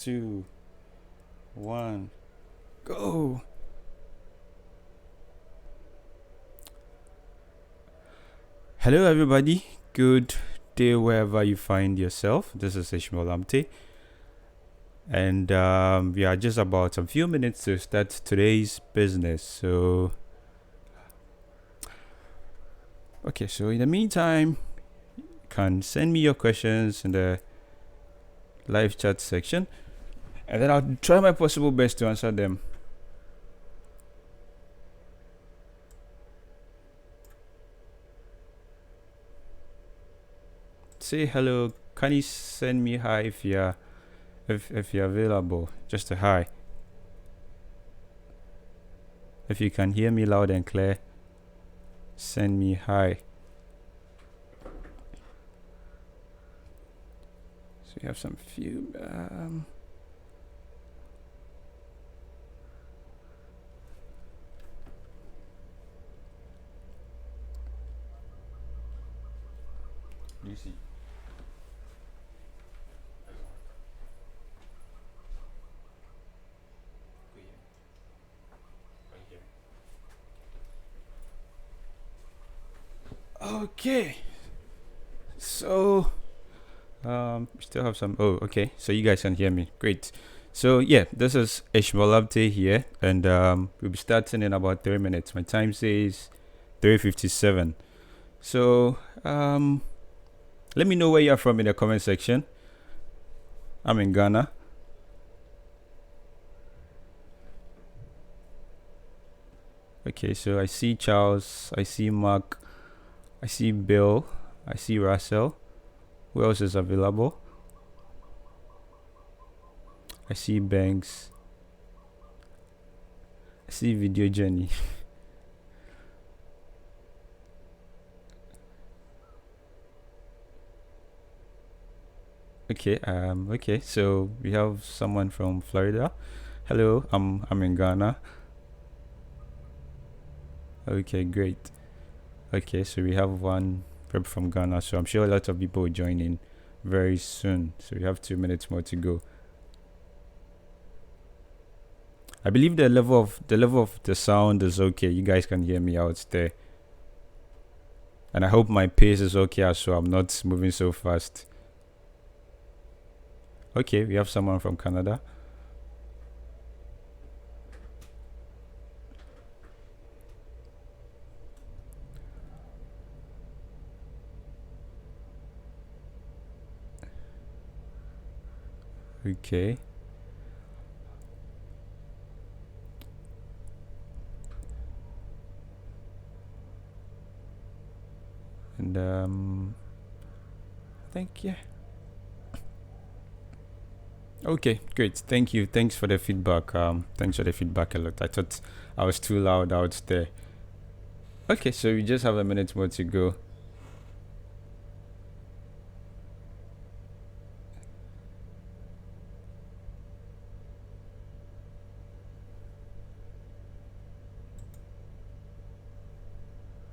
2, 1, go. Hello everybody, good day wherever you find yourself. This is Ishmael Amte, and we are just about a few minutes to start today's business. So in the meantime, you can send me your questions in the live chat section, and then I'll try my possible best to answer them. Say hello. Can you send me hi if you're available? Just a hi. If you can hear me loud and clear, send me hi. So we have some few. Lucy. Okay, so we still have some. Oh, okay, so you guys can hear me. Great. So yeah, this is Ishmael Abte here, and we'll be starting in about 3 minutes. My time says 3:57. So let me know where you're from in the comment section. I'm in Ghana. Okay, so I see Charles, I see Mark, I see Bill, I see Russell. Who else is available? I see Banks. I see Video Jenny. Okay, so we have someone from Florida. Hello, I'm in Ghana. Okay, great. Okay, so we have one rep from Ghana, so I'm sure a lot of people will join in very soon. So we have 2 minutes more to go. I believe the level of the sound is okay. You guys can hear me out there, and I hope my pace is okay as well. I'm not moving so fast. Okay, we have someone from Canada. Okay. And I think yeah. Okay, great. Thank you. Thanks for the feedback. Thanks for the feedback a lot. I thought I was too loud out there. Okay, so we just have a minute more to go.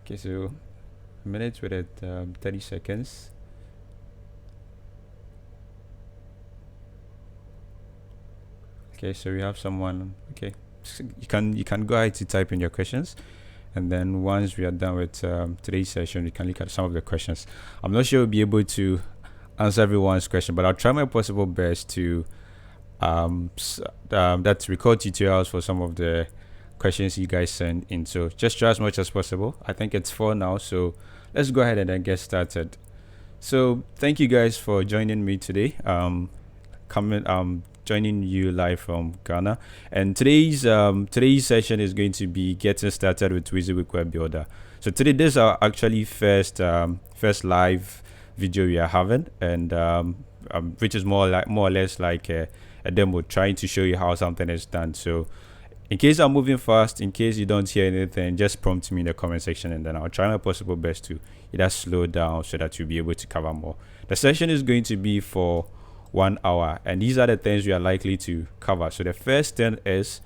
Okay, so a minute with it, 30 seconds. Okay, so we have someone. Okay, so you can go ahead to type in your questions, and then once we are done with today's session, we can look at some of the questions. I'm not sure we'll be able to answer everyone's question, but I'll try my possible best to that's record tutorials for some of the questions you guys send in. So just try as much as possible. I think it's 4 now, so let's go ahead and then get started. So thank you guys for joining me today. Joining you live from Ghana, and today's session is going to be getting started with WYSIWYG Web Builder. So today, this is our actually first live video we are having, and which is more or less like a demo, trying to show you how something is done. So in case I'm moving fast, in case you don't hear anything, just prompt me in the comment section, and then I'll try my possible best to either slow down so that you'll be able to cover more. The session is going to be for 1 hour, and these are the things we are likely to cover. So the first thing is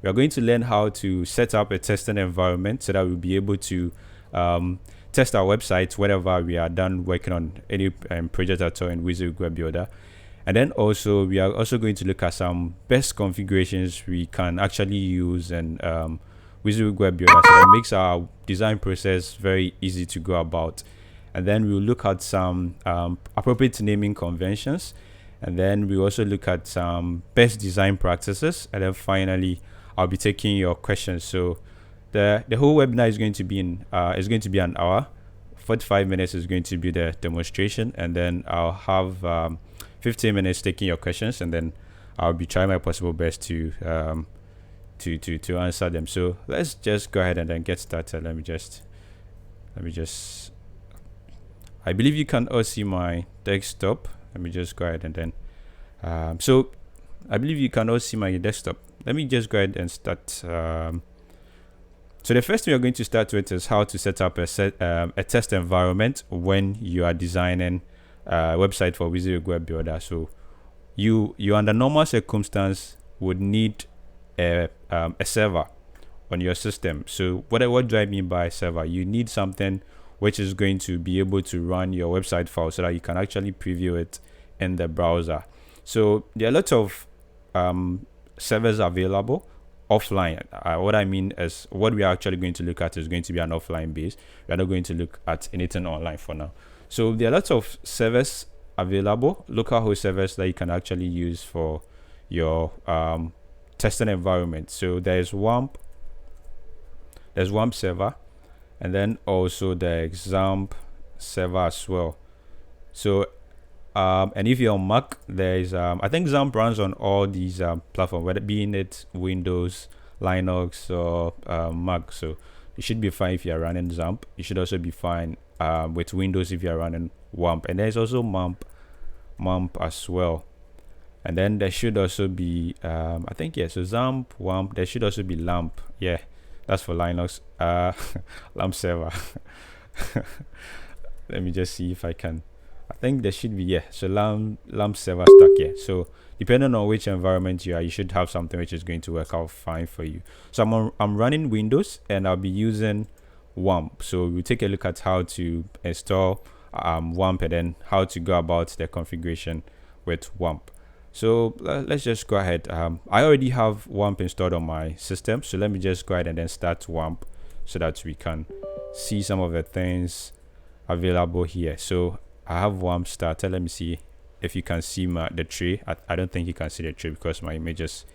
we are going to learn how to set up a testing environment so that we'll be able to test our websites whenever we are done working on any project at all in WYSIWYG Web Builder. And then also we are also going to look at some best configurations we can actually use in WYSIWYG Web Builder, so that makes our design process very easy to go about. And then we'll look at some appropriate naming conventions, and then we also look at some best design practices, and then finally I'll be taking your questions. So the whole webinar is going to be an hour. 45 minutes is going to be the demonstration, and then I'll have 15 minutes taking your questions, and then I'll be trying my possible best to answer them. So let's just go ahead and then get started. Let me just I believe you can all see my desktop. Let me just go ahead and then so I believe you can all see my desktop. Let me just go ahead and start. So the first thing we're going to start with is how to set up a test environment when you are designing a website for WYSIWYG Web Builder. So you under normal circumstance would need a server on your system. So what do I mean by server? You need something which is going to be able to run your website file so that you can actually preview it in the browser. So there are lots of servers available offline. What I mean is, what we are actually going to look at is going to be an offline base. We are not going to look at anything online for now. So there are lots of servers available, local host servers that you can actually use for your testing environment. So there's WAMP server, and then also the XAMPP server as well. So and if you're on Mac, there's I think XAMPP runs on all these platforms, whether being it Windows, Linux, or Mac. So you should be fine if you're running XAMPP. You should also be fine with Windows if you're running WAMP. And there's also MAMP as well. And then there should also be I think, yeah, so XAMPP, WAMP. There should also be LAMP. Yeah, that's for Linux. LAMP server. Let me just see if I can. I think there should be, yeah, so LAMP server stack, yeah. So depending on which environment you are, you should have something which is going to work out fine for you. So I'm running Windows, and I'll be using WAMP. So we'll take a look at how to install WAMP, and then how to go about the configuration with WAMP. So let's just go ahead. I already have WAMP installed on my system, so let me just go ahead and then start WAMP so that we can see some of the things available here. So I have WAMP started. Let me see if you can see the tree. I don't think you can see the tree because my image is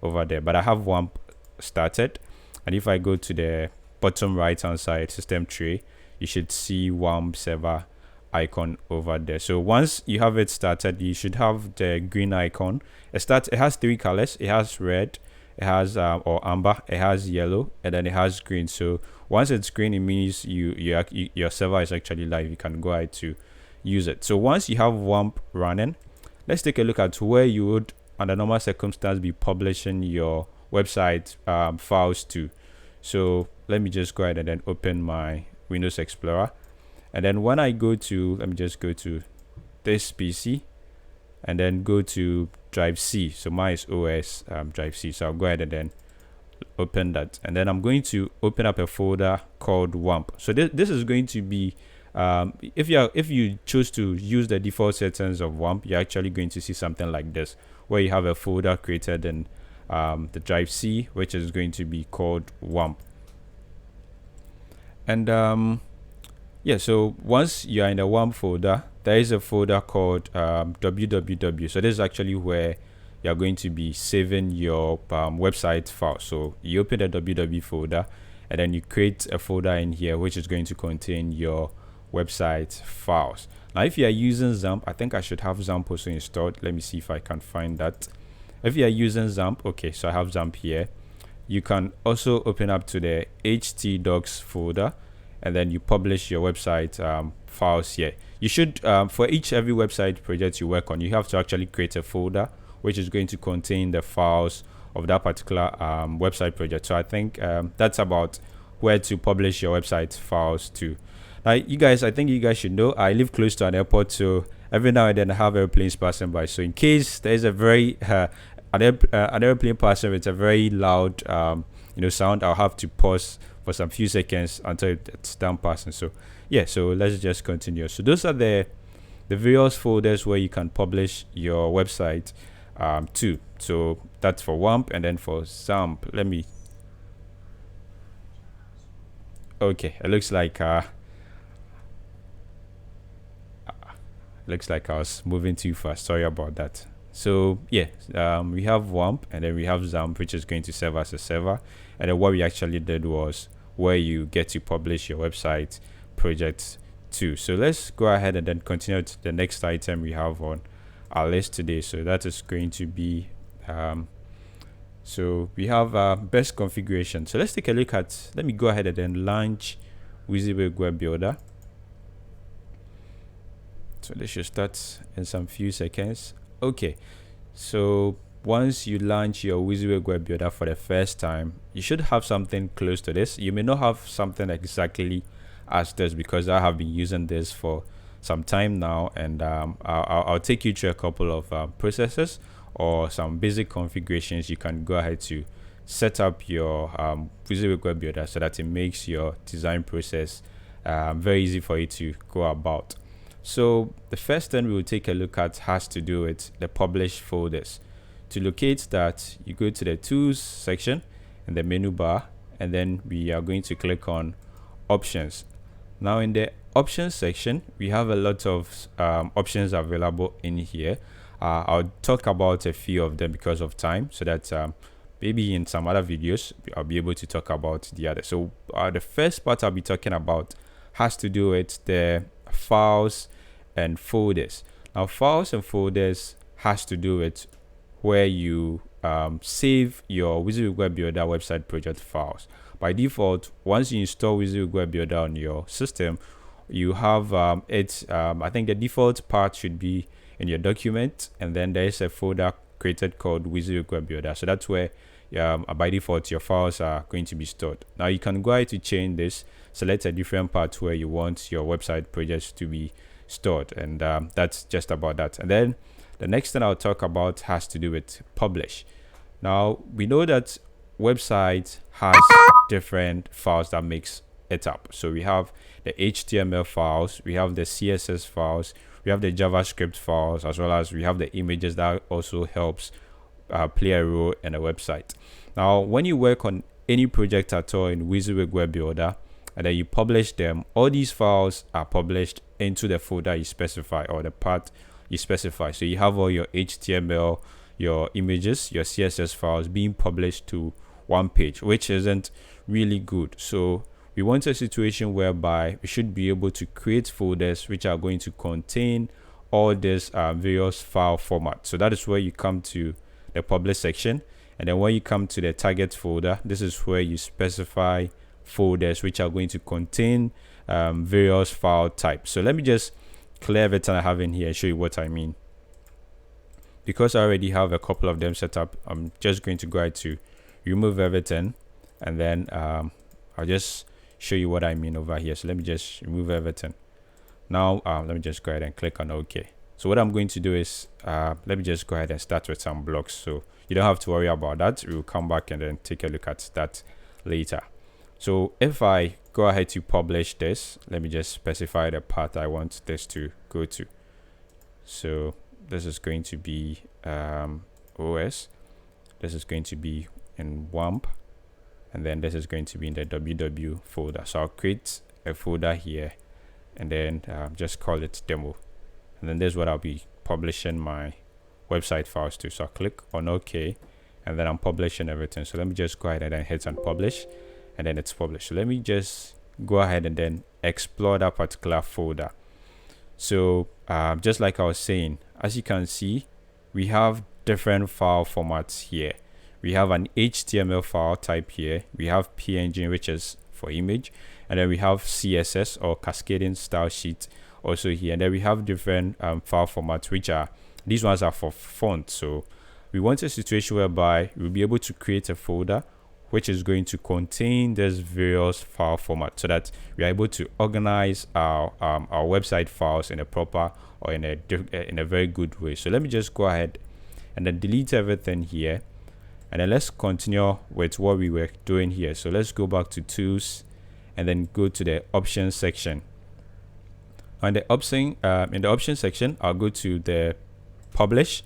over there, but I have WAMP started. And if I go to the bottom right hand side system tray, you should see WAMP server icon over there. So once you have it started, you should have the green icon. It has three colors. It has red, it has or amber, it has yellow, and then it has green. So once it's green, it means your server is actually live. You can go ahead to use it. So once you have WAMP running, let's take a look at where you would under normal circumstances be publishing your website files to. So let me just go ahead and then open my Windows Explorer, and then when I go to, let me just go to this PC and then go to drive C. So mine is OS drive C. So I'll go ahead and then open that, and then I'm going to open up a folder called WAMP. So this is going to be if you choose to use the default settings of WAMP, you're actually going to see something like this, where you have a folder created in the drive C, which is going to be called WAMP. And yeah, so once you're in the WAMP folder, there is a folder called www. So this is actually where you're going to be saving your website file. So you open the www folder, and then you create a folder in here which is going to contain your website files. Now if you are using XAMPP, I think I should have XAMPP also installed. Let me see if I can find that. If you are using XAMPP, okay, so I have XAMPP here. You can also open up to the htdocs folder, and then you publish your website files here. You should for every website project you work on, you have to actually create a folder which is going to contain the files of that particular website project. So I think that's about where to publish your website files to. Now, I think you guys should know I live close to an airport, so every now and then I have airplanes passing by. So in case there is a very an airplane passing with a very loud sound, I'll have to pause for some few seconds until it's done passing. So yeah, so let's just continue. So those are the the various folders where you can publish your website to. So that's for WAMP, and then for XAMPP, okay, it looks like I was moving too fast. Sorry about that. So yeah, we have WAMP, and then we have XAMPP, which is going to serve as a server. And then what we actually did was where you get to publish your website projects to. So let's go ahead and then continue to the next item we have on our list today. So that is going to be so we have best configuration. So let's take a look at, let me go ahead and then launch WYSIWYG Web Builder. So this should start in some few seconds. Okay, so once you launch your WYSIWYG Web Builder for the first time, you should have something close to this. You may not have something exactly as this, because I have been using this for some time now, and I'll take you through a couple of processes or some basic configurations you can go ahead to set up your WYSIWYG Web Builder so that it makes your design process very easy for you to go about. So the first thing we will take a look at has to do with the published folders. To locate that, you go to the tools section in the menu bar, and then we are going to click on options. Now in the options section, we have a lot of options available in here. I'll talk about a few of them because of time, so that maybe in some other videos I'll be able to talk about the other. So the first part I'll be talking about has to do with the files and folders. Now files and folders has to do with where you save your WYSIWYG Web Builder website project files. By default, once you install WYSIWYG Web Builder on your system, you have I think the default part should be in your document, and then there is a folder created called WYSIWYG Web Builder. So that's where by default your files are going to be stored. Now you can go ahead to change this, select a different part where you want your website projects to be stored, and that's just about that. And then the next thing I'll talk about has to do with publish. Now we know that website has different files that makes it up. So we have the HTML files, we have the CSS files, we have the JavaScript files, as well as we have the images that also helps play a role in a website. Now when you work on any project at all in WYSIWYG Web Builder and then you publish them, all these files are published into the folder you specify, or the part you specify. So you have all your HTML, your images, your CSS files being published to one page, which isn't really good. So we want a situation whereby we should be able to create folders which are going to contain all these various file formats. So that is where you come to the publish section, and then when you come to the target folder, this is where you specify folders which are going to contain various file types. So let me just clear everything I have in here and show you what I mean. Because I already have a couple of them set up, I'm just going to go ahead to remove everything, and then I'll just show you what I mean over here. So let me just remove everything. Now let me just go ahead and click on OK. So what I'm going to do is let me just go ahead and start with some blocks, so you don't have to worry about that. We'll come back and then take a look at that later. So if I go ahead to publish this, let me just specify the path I want this to go to. So this is going to be OS, this is going to be in WAMP, and then this is going to be in the www folder. So I'll create a folder here, and then just call it demo, and then this is what I'll be publishing my website files to. So I'll click on OK, and then I'm publishing everything. So let me just go ahead and then hit on publish, and then it's published. So let me just go ahead and then explore that particular folder. So just like I was saying, as you can see, we have different file formats here. We have an HTML file type here, we have PNG, which is for image, and then we have CSS or cascading style sheet also here, and then we have different file formats, which are, these ones are for font. So we want a situation whereby we'll be able to create a folder which is going to contain these various file formats, so that we are able to organize our website files in a proper, or in a very good way. So let me just go ahead and then delete everything here, and then let's continue with what we were doing here. So let's go back to tools and then go to the options section. On the option in the option section, I'll go to the publish,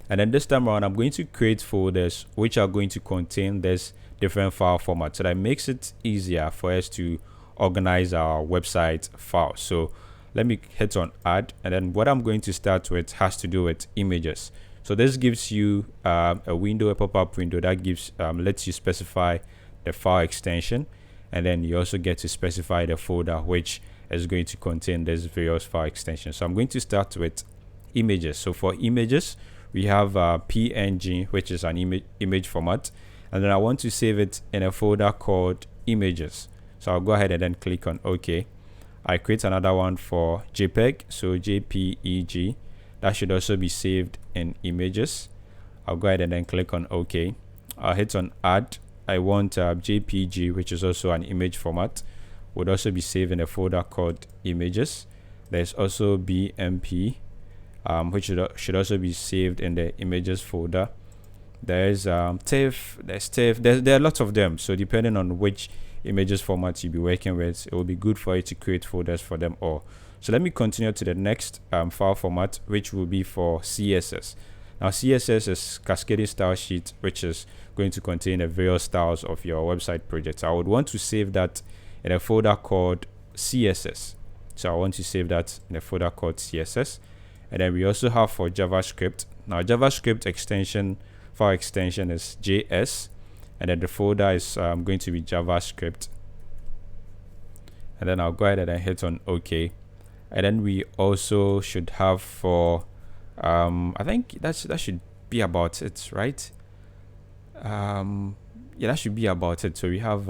and then this time around I'm going to create folders which are going to contain this different file formats, so that makes it easier for us to organize our website files. So let me hit on add, and then what I'm going to start with has to do with images. So this gives you a window, a pop-up window that gives lets you specify the file extension, and then you also get to specify the folder which is going to contain this various file extensions. So I'm going to start with images. So for images, we have PNG, which is an image format, and then I want to save it in a folder called images. So I'll go ahead and then click on OK. I create another one for JPEG, so JPEG. That should also be saved in images. I'll go ahead and then click on OK. I'll hit on add. I want JPG, which is also an image format, would also be saved in a folder called images. There's also BMP, which should also be saved in the images folder. There's TIFF, there's TIFF, there are lots of them. So depending on which images format you'll be working with, it will be good for you to create folders for them all. So let me continue to the next file format, which will be for CSS. Now CSS is cascading style sheet, which is going to contain the various styles of your website project. I would want to save that in a folder called CSS. So I want to save that in a folder called CSS. And then we also have for JavaScript. Now JavaScript extension, file extension is JS, and then the folder is going to be JavaScript. And then I'll go ahead and hit on OK. And then we also should have for I think that should be about it, right? Yeah, that should be about it. So we have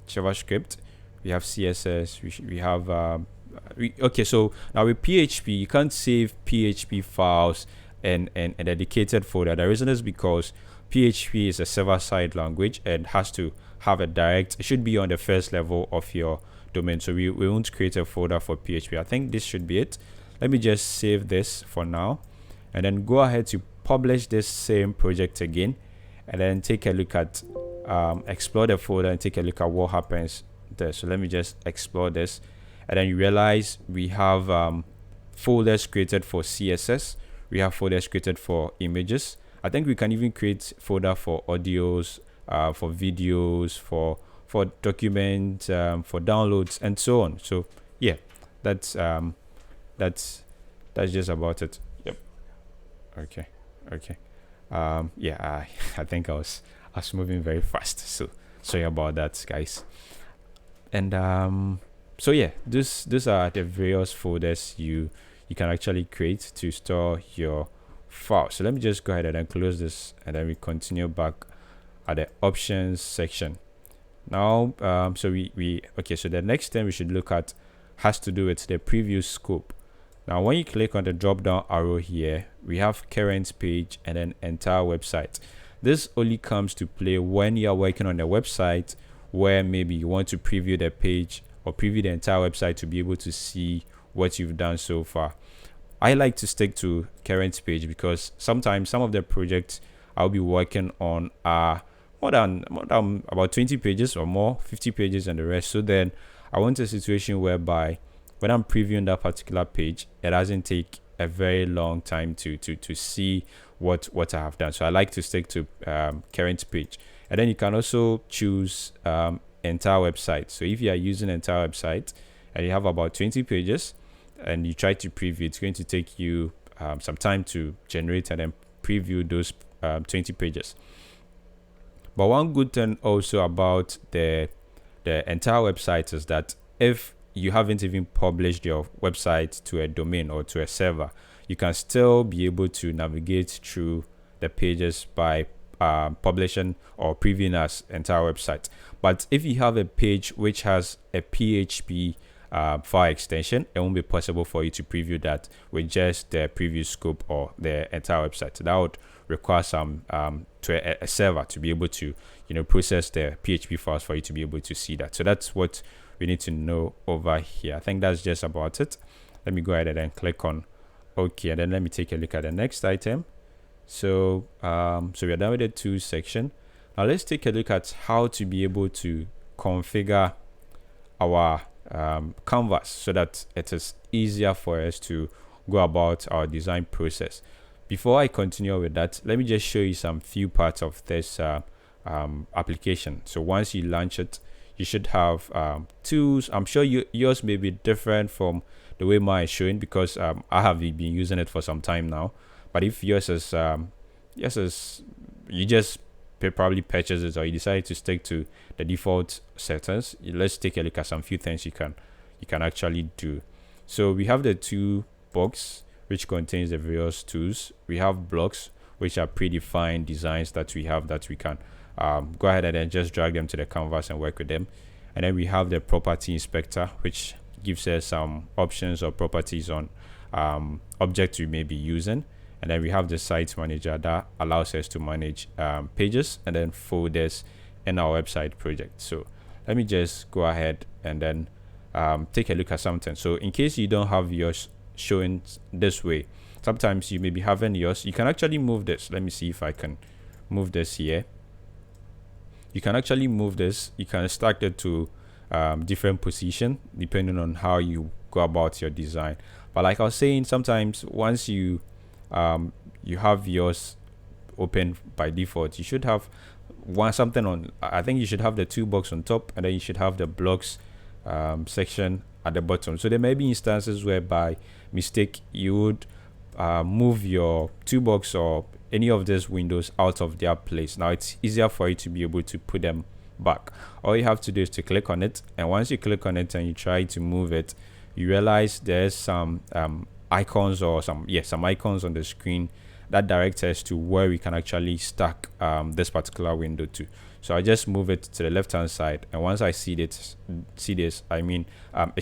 JavaScript, we have CSS, we have okay. So now with PHP, you can't save PHP files in a dedicated folder. The reason is because PHP is a server-side language and has to have a direct, it should be on the first level of your domain. So we won't create a folder for PHP. I think this should be it. Let me just save this for now, and then go ahead to publish this same project again, and then take a look at explore the folder and take a look at what happens there. So let me just explore this, and then you realize we have folders created for CSS, we have folders created for images. I think we can even create folder for audios, for videos, for documents, for downloads, and so on. So yeah, that's just about it. Yep. Okay. Yeah, I think I was moving very fast, so sorry about that, guys. And so yeah, these are the various folders you can actually create to store your file. So let me just go ahead and then close this, and then we continue back at the options section. Now so we okay, so the next thing we should look at has to do with the preview scope. Now when you click on the drop down arrow here, we have current page and then entire website. This only comes to play when you are working on a website where maybe you want to preview the page or preview the entire website to be able to see what you've done so far. I like to stick to current page because sometimes some of the projects I'll be working on are more than about 20 pages or more, 50 pages and the rest. So then I want a situation whereby when I'm previewing that particular page, it doesn't take a very long time to see what I have done. So I like to stick to current page. And then you can also choose entire website. So if you are using entire website and you have about 20 pages and you try to preview, it's going to take you some time to generate and then preview those 20 pages. But one good thing also about the entire website is that if you haven't even published your website to a domain or to a server, you can still be able to navigate through the pages by publishing or previewing as entire website. But if you have a page which has a PHP file extension, it won't be possible for you to preview that with just the preview scope or the entire website. So that would require some to a server to be able to process the PHP files for you to be able to see that. So that's what we need to know over here. I think that's just about it. Let me go ahead and then click on OK, and then let me take a look at the next item. So so we are done with the tools section. Now let's take a look at how to be able to configure our canvas so that it is easier for us to go about our design process. Before I continue with that, let me just show you some few parts of this application. So once you launch it, you should have tools. I'm sure yours may be different from the way mine is showing, because I have been using it for some time now. But if yours is you just probably purchase it, or you decide to stick to the default settings, let's take a look at some few things you can actually do. So we have the tool box, which contains the various tools. We have blocks, which are predefined designs that we have that we can go ahead and then just drag them to the canvas and work with them. And then we have the property inspector, which gives us some options or properties on objects we may be using. And then we have the site manager that allows us to manage pages and then folders in our website project. So let me just go ahead and then take a look at something. So in case you don't have yours showing this way, sometimes you may be having yours. You can actually move this. Let me see if I can move this here. You can actually move this. You can stack it to different position depending on how you go about your design. But like I was saying, sometimes once you have yours open by default, you should have something on. I think you should have the toolbox on top, and then you should have the blocks section at the bottom. So there may be instances where by mistake you would move your toolbox or any of these windows out of their place. Now it's easier for you to be able to put them back. All you have to do is to click on it, and once you click on it and you try to move it, you realize there's some icons or some icons on the screen that directs us to where we can actually stack this particular window to. So I just move it to the left hand side, and once I see this, it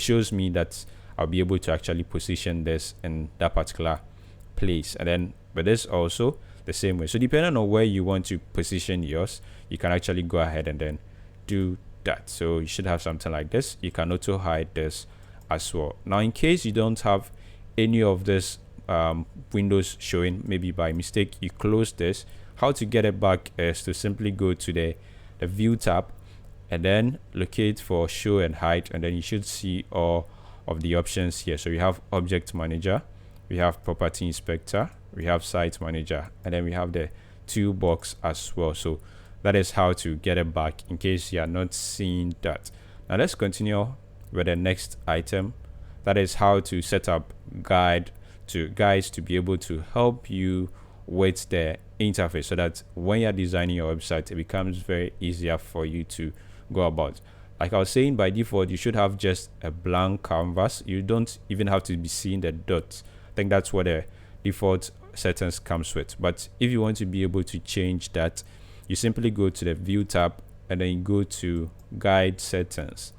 shows me that I'll be able to actually position this in that particular place. And then with this also the same way. So depending on where you want to position yours, you can actually go ahead and then do that. So you should have something like this. You can auto hide this as well. Now in case you don't have any of this windows showing, maybe by mistake you close this, how to get it back is to simply go to the view tab and then locate for show and hide, and then you should see all of the options here. So we have object manager, we have property inspector, we have site manager, and then we have the toolbox as well. So that is how to get it back in case you are not seeing that. Now let's continue with the next item. That is how to set up guides to be able to help you with the interface, so that when you're designing your website, it becomes very easier for you to go about. Like I was saying, by default you should have just a blank canvas. You don't even have to be seeing the dots. I think that's what the default settings comes with. But if you want to be able to change that, you simply go to the view tab and then you go to guide settings.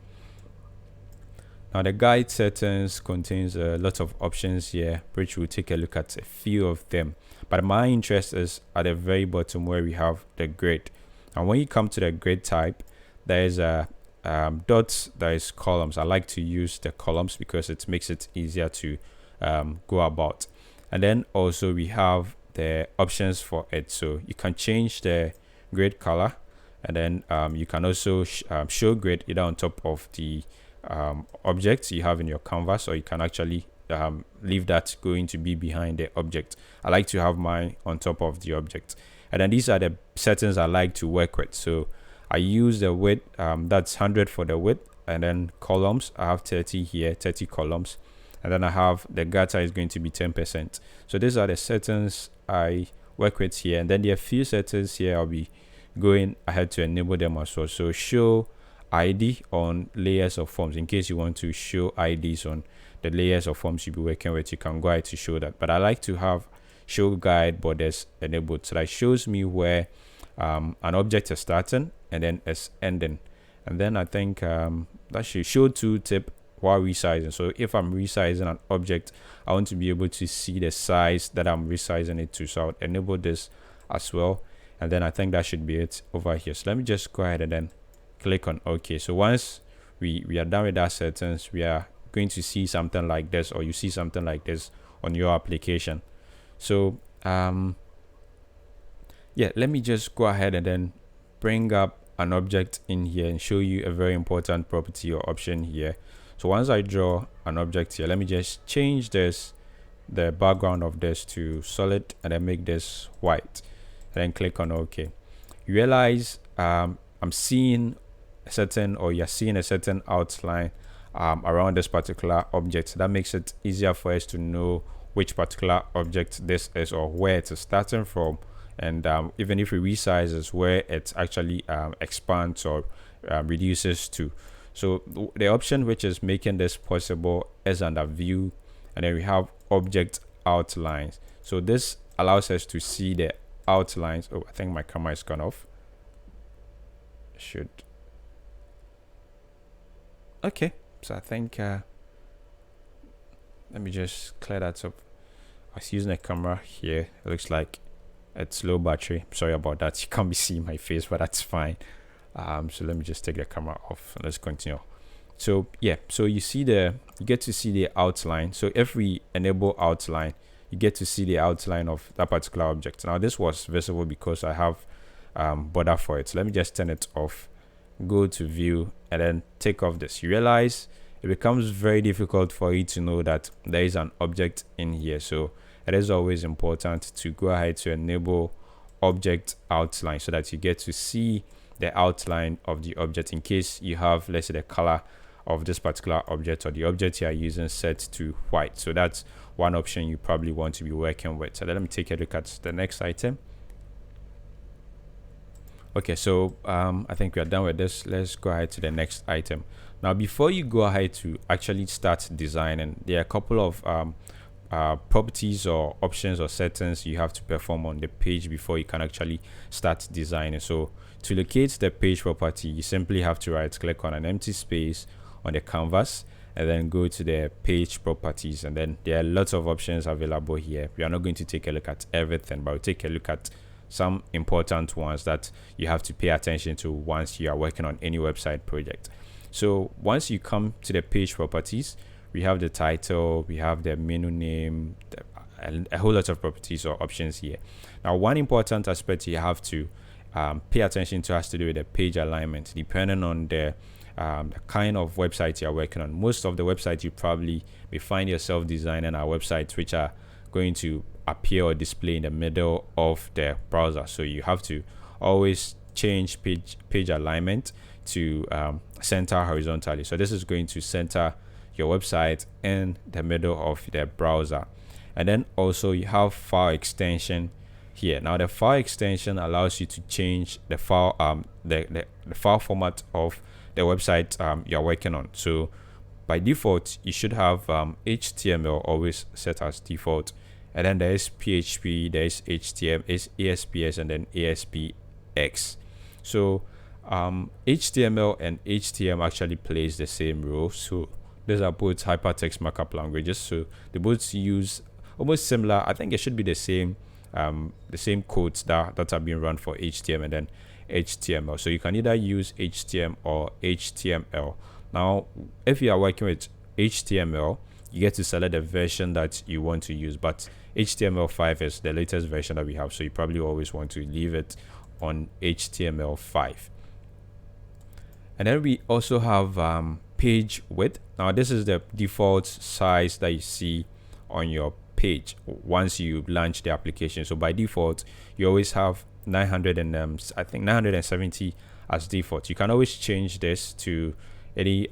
Now the guide settings contains a lot of options here, which we'll take a look at a few of them. But my interest is at the very bottom where we have the grid. And when you come to the grid type, there is a dots, there is columns. I like to use the columns because it makes it easier to go about. And then also we have the options for it. So you can change the grid color, and then you can also show grid either on top of the objects you have in your canvas, or you can actually leave that going to be behind the object. I like to have mine on top of the object. And then these are the settings I like to work with. So I use the width, that's 100 for the width, and then columns, I have 30 here, 30 columns, and then I have the gutter is going to be 10%. So these are the settings I work with here, and then there are a few settings here I'll be going ahead to enable them as well. So show ID on layers of forms, in case you want to show IDs on the layers of forms you'll be working with, you can go ahead to show that. But I like to have show guide borders enabled, so that shows me where an object is starting and then it's ending. And then I think that should show tooltip while resizing. So if I'm resizing an object, I want to be able to see the size that I'm resizing it to, so I'll enable this as well. And then I think that should be it over here. So let me just go ahead and then click on OK. So once we are done with that settings, we are going to see something like this, or you see something like this on your application. So yeah, let me just go ahead and then bring up an object in here and show you a very important property or option here. So once I draw an object here, let me just change the background of this to solid, and then make this white, and then click on OK. You realize I'm seeing a certain, or you're seeing a certain outline around this particular object. That makes it easier for us to know which particular object this is, or where it's starting from. And even if we resize, is where it actually expands or reduces to. So the option which is making this possible is under view, and then we have object outlines. So this allows us to see the outlines. Oh, I think my camera is gone off. Should. Okay, so I think let me just clear that up. I was using a camera here. It looks like it's low battery. Sorry about that. You can't be seeing my face, but that's fine. So let me just take the camera off and let's continue. So yeah, so you get to see the outline. So if we enable outline, you get to see the outline of that particular object. Now this was visible because I have border for it. So let me just turn it off, go to view, and then take off this. You realize it becomes very difficult for you to know that there is an object in here. So it is always important to go ahead to enable object outline so that you get to see the outline of the object, in case you have, let's say, the color of this particular object or the object you are using set to white. So that's one option you probably want to be working with. So let me take a look at the next item. Okay, so I think we are done with this. Let's go ahead to the next item. Now, before you go ahead to actually start designing, there are a couple of properties or options or settings you have to perform on the page before you can actually start designing. So to locate the page property, you simply have to right click on an empty space on the canvas, and then go to the page properties, and then there are lots of options available here. We are not going to take a look at everything, but we'll take a look at some important ones that you have to pay attention to once you are working on any website project. So once you come to the page properties, we have the title, we have the menu name, and a whole lot of properties or options here. Now, one important aspect you have to pay attention to has to do with the page alignment, depending on the kind of website you're working on. Most of the websites you probably may find yourself designing are websites which are going to appear or display in the middle of the browser. So you have to always change page alignment to center horizontally. So this is going to center your website in the middle of the browser. And then also you have file extension here. Now the file extension allows you to change the file the file format of the website you're working on. So by default you should have HTML always set as default, and then there is PHP, there is HTML, is ASPS, and then ASPX. So HTML and HTML actually plays the same role. So these are both hypertext markup languages, so they both use almost similar. I think it should be the same codes that are being run for HTML and then HTML. So you can either use HTML or HTML. Now, if you are working with HTML, you get to select the version that you want to use, but HTML5 is the latest version that we have, so you probably always want to leave it on HTML5. And then we also have page width. Now this is the default size that you see on your page once you launch the application. So by default you always have 970 as default. You can always change this to any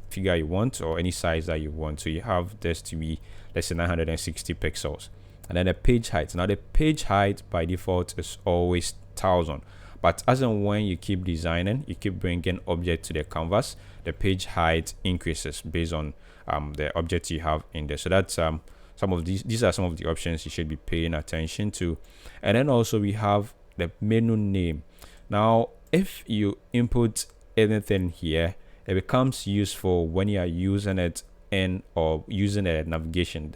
figure you want or any size that you want. So you have this to be, let's say, 960 pixels. And then the page height. Now the page height by default is always 1000, but as and when you keep designing, you keep bringing object to the canvas, the page height increases based on the object you have in there. So that's some of these are some of the options you should be paying attention to. And then also we have the menu name. Now if you input anything here, it becomes useful when you are using it in or using a navigation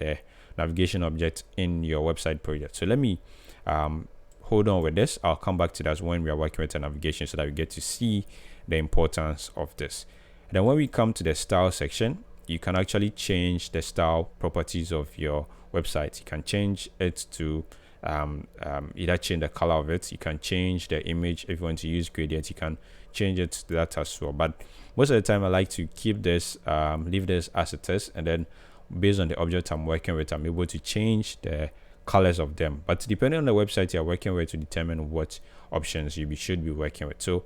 object in your website project. So let me hold on with this. I'll come back to that when we are working with a navigation so that we get to see the importance of this. And then when we come to the style section, you can actually change the style properties of your website. You can change it to either change the color of it. You can change the image. If you want to use gradient, you can change it to that as well. But most of the time I like to keep this, leave this as it is, and then based on the object I'm working with, I'm able to change the colors of them. But depending on the website you're working with to determine what options you should be working with. So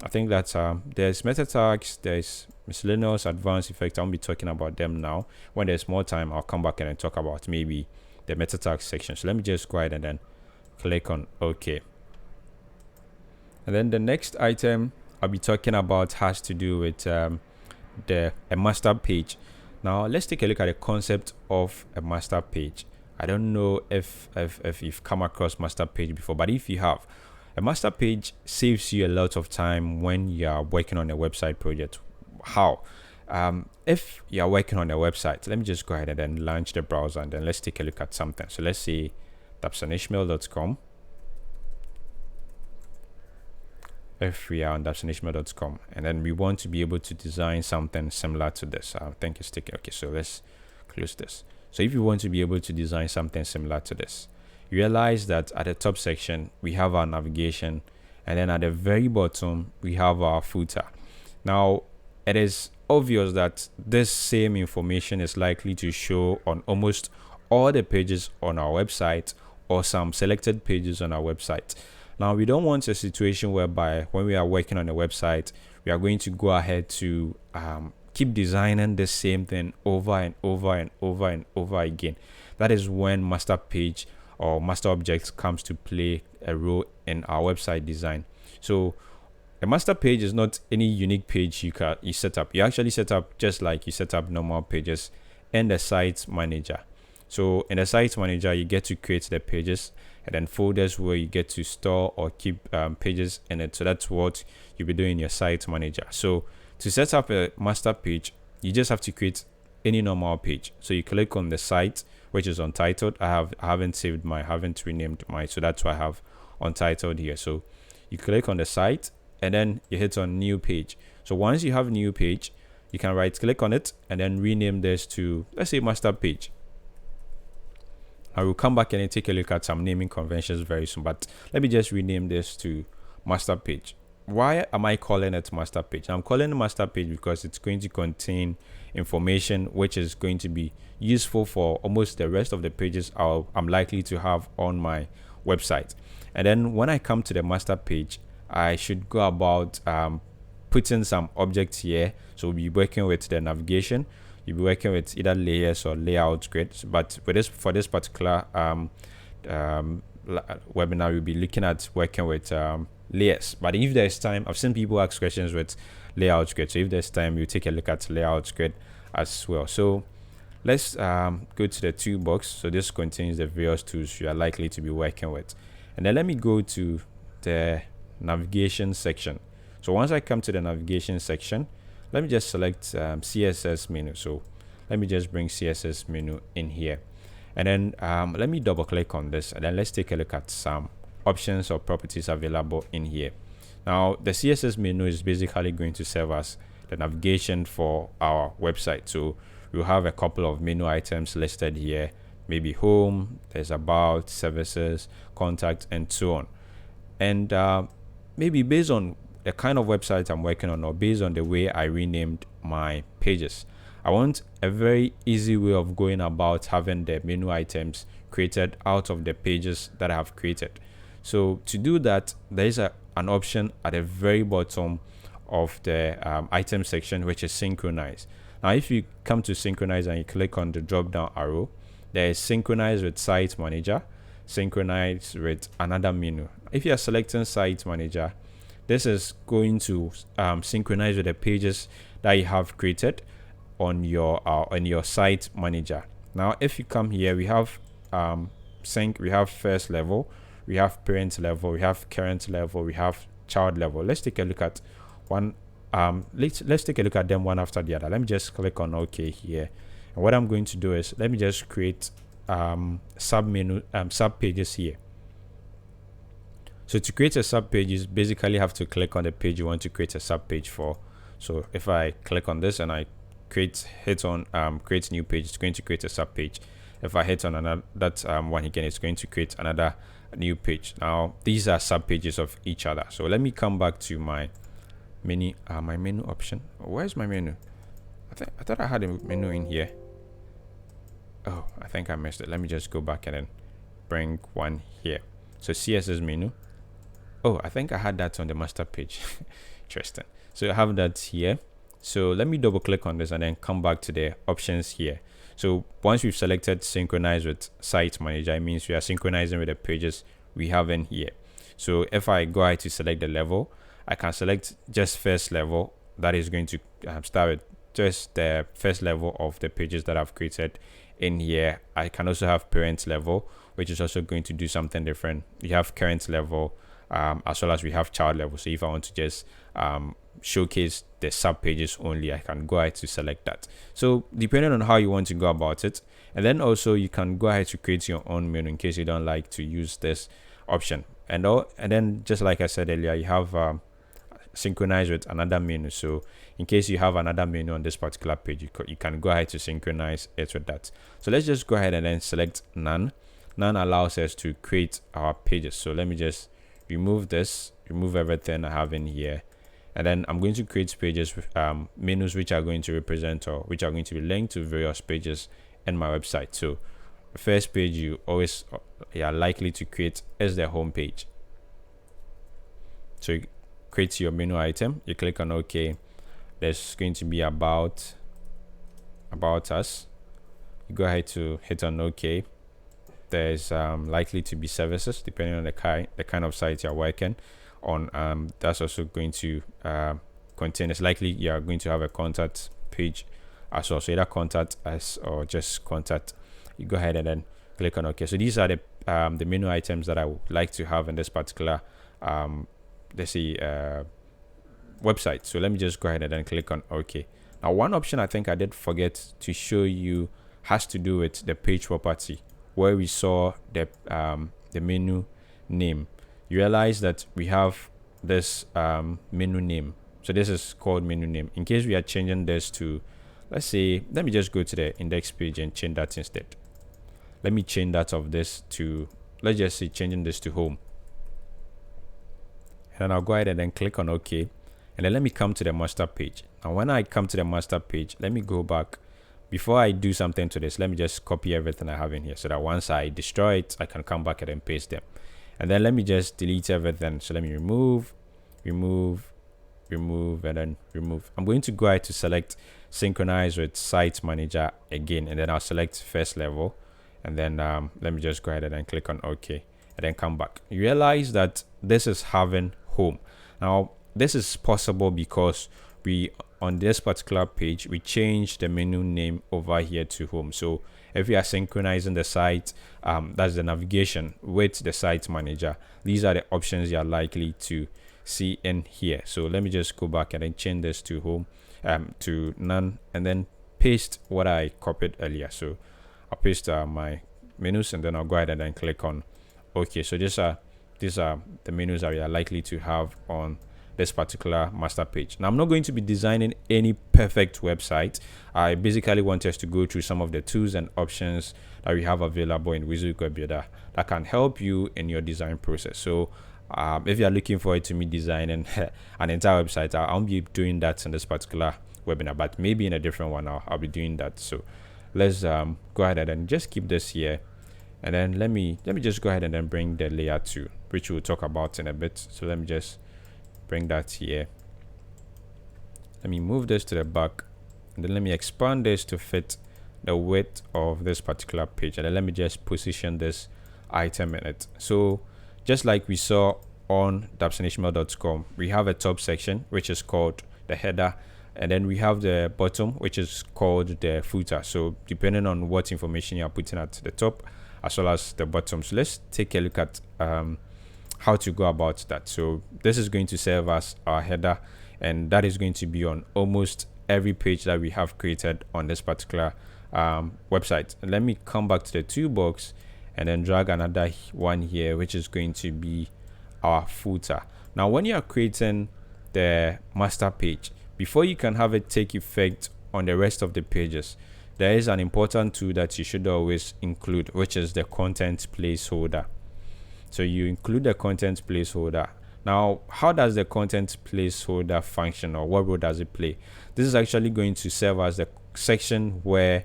I think that there's meta tags, there's miscellaneous, advanced effects. I won't be talking about them now. When there's more time, I'll come back and then talk about maybe the meta tags section. So let me just go ahead and then click on OK. And then the next item I'll be talking about has to do with a master page. Now let's take a look at the concept of a master page. I don't know if you've come across master page before, but if you have, a master page saves you a lot of time when you are working on a website project. How? If you are working on a website, let me just go ahead and then launch the browser, and then let's take a look at something. So let's say dabsonishmail.com. If we are on dabsonishmail.com, and then we want to be able to design something similar to this. I think it's taking. Okay, so let's close this. So if you want to be able to design something similar to this, you realize that at the top section we have our navigation, and then at the very bottom we have our footer. Now it is obvious that this same information is likely to show on almost all the pages on our website, or some selected pages on our website. Now we don't want a situation whereby when we are working on a website, we are going to go ahead to keep designing the same thing over and over and over and over again. That is when master page or master objects comes to play a role in our website design. So a master page is not any unique page you set up. You actually set up just like you set up normal pages in the site manager. So in the site manager, you get to create the pages and then folders where you get to store or keep pages in it. So that's what you'll be doing in your site manager. So to set up a master page, you just have to create any normal page. So you click on the site, which is untitled. I haven't saved my, haven't renamed my, so that's why I have untitled here. So you click on the site and then you hit on new page. So once you have new page, you can right click on it and then rename this to, let's say, master page. I will come back and then take a look at some naming conventions very soon, but let me just rename this to master page. Why am I calling it master page? I'm calling it master page because it's going to contain information which is going to be useful for almost the rest of the pages I'm likely to have on my website. And then when I come to the master page, I should go about putting some objects here. So we'll be working with the navigation. You'll be working with either layers or layout grids, but for this particular webinar, we'll be looking at working with layers. But if there's time, I've seen people ask questions with layout grid, so if there's time, we'll take a look at layout grid as well. So let's go to the toolbox. So this contains the various tools you are likely to be working with, and then let me go to the navigation section. So once I come to the navigation section, let me just select CSS menu. So let me just bring CSS menu in here, and then let me double click on this, and then let's take a look at some options or properties available in here. Now the CSS menu is basically going to serve as the navigation for our website. So we'll have a couple of menu items listed here, maybe home, there's about, services, contact, and so on. And maybe based on the kind of website I'm working on, or based on the way I renamed my pages, I want a very easy way of going about having the menu items created out of the pages that I have created. So to do that, there is an option at the very bottom of the item section, which is synchronize. Now if you come to synchronize and you click on the drop down arrow, there is synchronize with site manager, synchronize with another menu. If you are selecting site manager, this is going to synchronize with the pages that you have created on your site manager. Now if you come here, we have we have first level, we have parent level, we have current level, we have child level. Let's take a look at one. Let's take a look at them one after the other. Let me just click on OK here, and what I'm going to do is let me just create sub pages here. So to create a sub page, you basically have to click on the page you want to create a sub page for. So if I click on this and I hit on create new page, it's going to create a sub page. If I hit on another that one again, it's going to create another new page. Now these are sub pages of each other. So let me come back to my menu option. Where's my menu? I thought I had a menu in here. Oh, I think I missed it. Let me just go back and then bring one here. So CSS menu. Oh, I think I had that on the master page. Interesting. So I have that here. So let me double click on this and then come back to the options here. So once we've selected synchronize with site manager, it means we are synchronizing with the pages we have in here. So if I go ahead to select the level, I can select just first level. That is going to start with just the first level of the pages that I've created in here. I can also have parent level, which is also going to do something different. We have current level, as well as we have child level. So if I want to just showcase the sub pages only, I can go ahead to select that. So depending on how you want to go about it, and then also you can go ahead to create your own menu in case you don't like to use this option. And then just like I said earlier, you have synchronize with another menu. So in case you have another menu on this particular page, you can go ahead to synchronize it with that. So let's just go ahead and then select none. None allows us to create our pages. So let me just remove this, remove everything I have in here, and then I'm going to create pages with menus which are going to represent or which are going to be linked to various pages in my website. So the first page you are likely to create is the home page. So you create your menu item, you click on OK. There's going to be about us. You go ahead to hit on OK. There's likely to be services depending on the kind of site you're working on. That's also going to contain, it's likely you're going to have a contact page as well. So either contact us or just contact. You go ahead and then click on OK. So these are the menu items that I would like to have in this particular let's see website. So let me just go ahead and then click on OK. Now one option I think I did forget to show you has to do with the page property, where we saw the menu name. You realize that we have this menu name. So this is called menu name. In case we are changing this to, let's say, let me just go to the index page and change that instead. Let me change that of this to, let's just say changing this to home. And then I'll go ahead and then click on OK. And then let me come to the master page. Now when I come to the master page, let me go back. Before I do something to this, let me just copy everything I have in here so that once I destroy it, I can come back and then paste them. And then let me just delete everything. So let me remove, and then remove. I'm going to go ahead to select synchronize with site manager again, and then I'll select first level. And then let me just go ahead and then click on OK, and then come back. You realize that this is having home. Now this is possible because on this particular page we changed the menu name over here to home. So if we are synchronizing the site, that's the navigation with the site manager, these are the options you are likely to see in here. So let me just go back and then change this to home, to none, and then paste what I copied earlier. So I'll paste my menus, and then I'll go ahead and then click on OK. So these are the menus that we are likely to have on this particular master page. Now I'm not going to be designing any perfect website. I basically want us to go through some of the tools and options that we have available in WYSIWYG Web Builder that can help you in your design process. So if you are looking forward to me designing an entire website, I'll be doing that in this particular webinar, but maybe in a different one I'll be doing that. So let's go ahead and then just keep this here, and then let me just go ahead and then bring the layer 2, which we'll talk about in a bit. So let me just bring that here. Let me move this to the back, and then let me expand this to fit the width of this particular page, and then let me just position this item in it. So just like we saw on dabsonHTML.com, we have a top section which is called the header, and then we have the bottom which is called the footer. So depending on what information you are putting at the top as well as the bottom. So let's take a look at how to go about that. So this is going to serve as our header, and that is going to be on almost every page that we have created on this particular website. And let me come back to the toolbox and then drag another one here, which is going to be our footer. Now when you are creating the master page, before you can have it take effect on the rest of the pages, there is an important tool that you should always include, which is the content placeholder. So you include the content placeholder. Now, how does the content placeholder function, or what role does it play? This is actually going to serve as the section where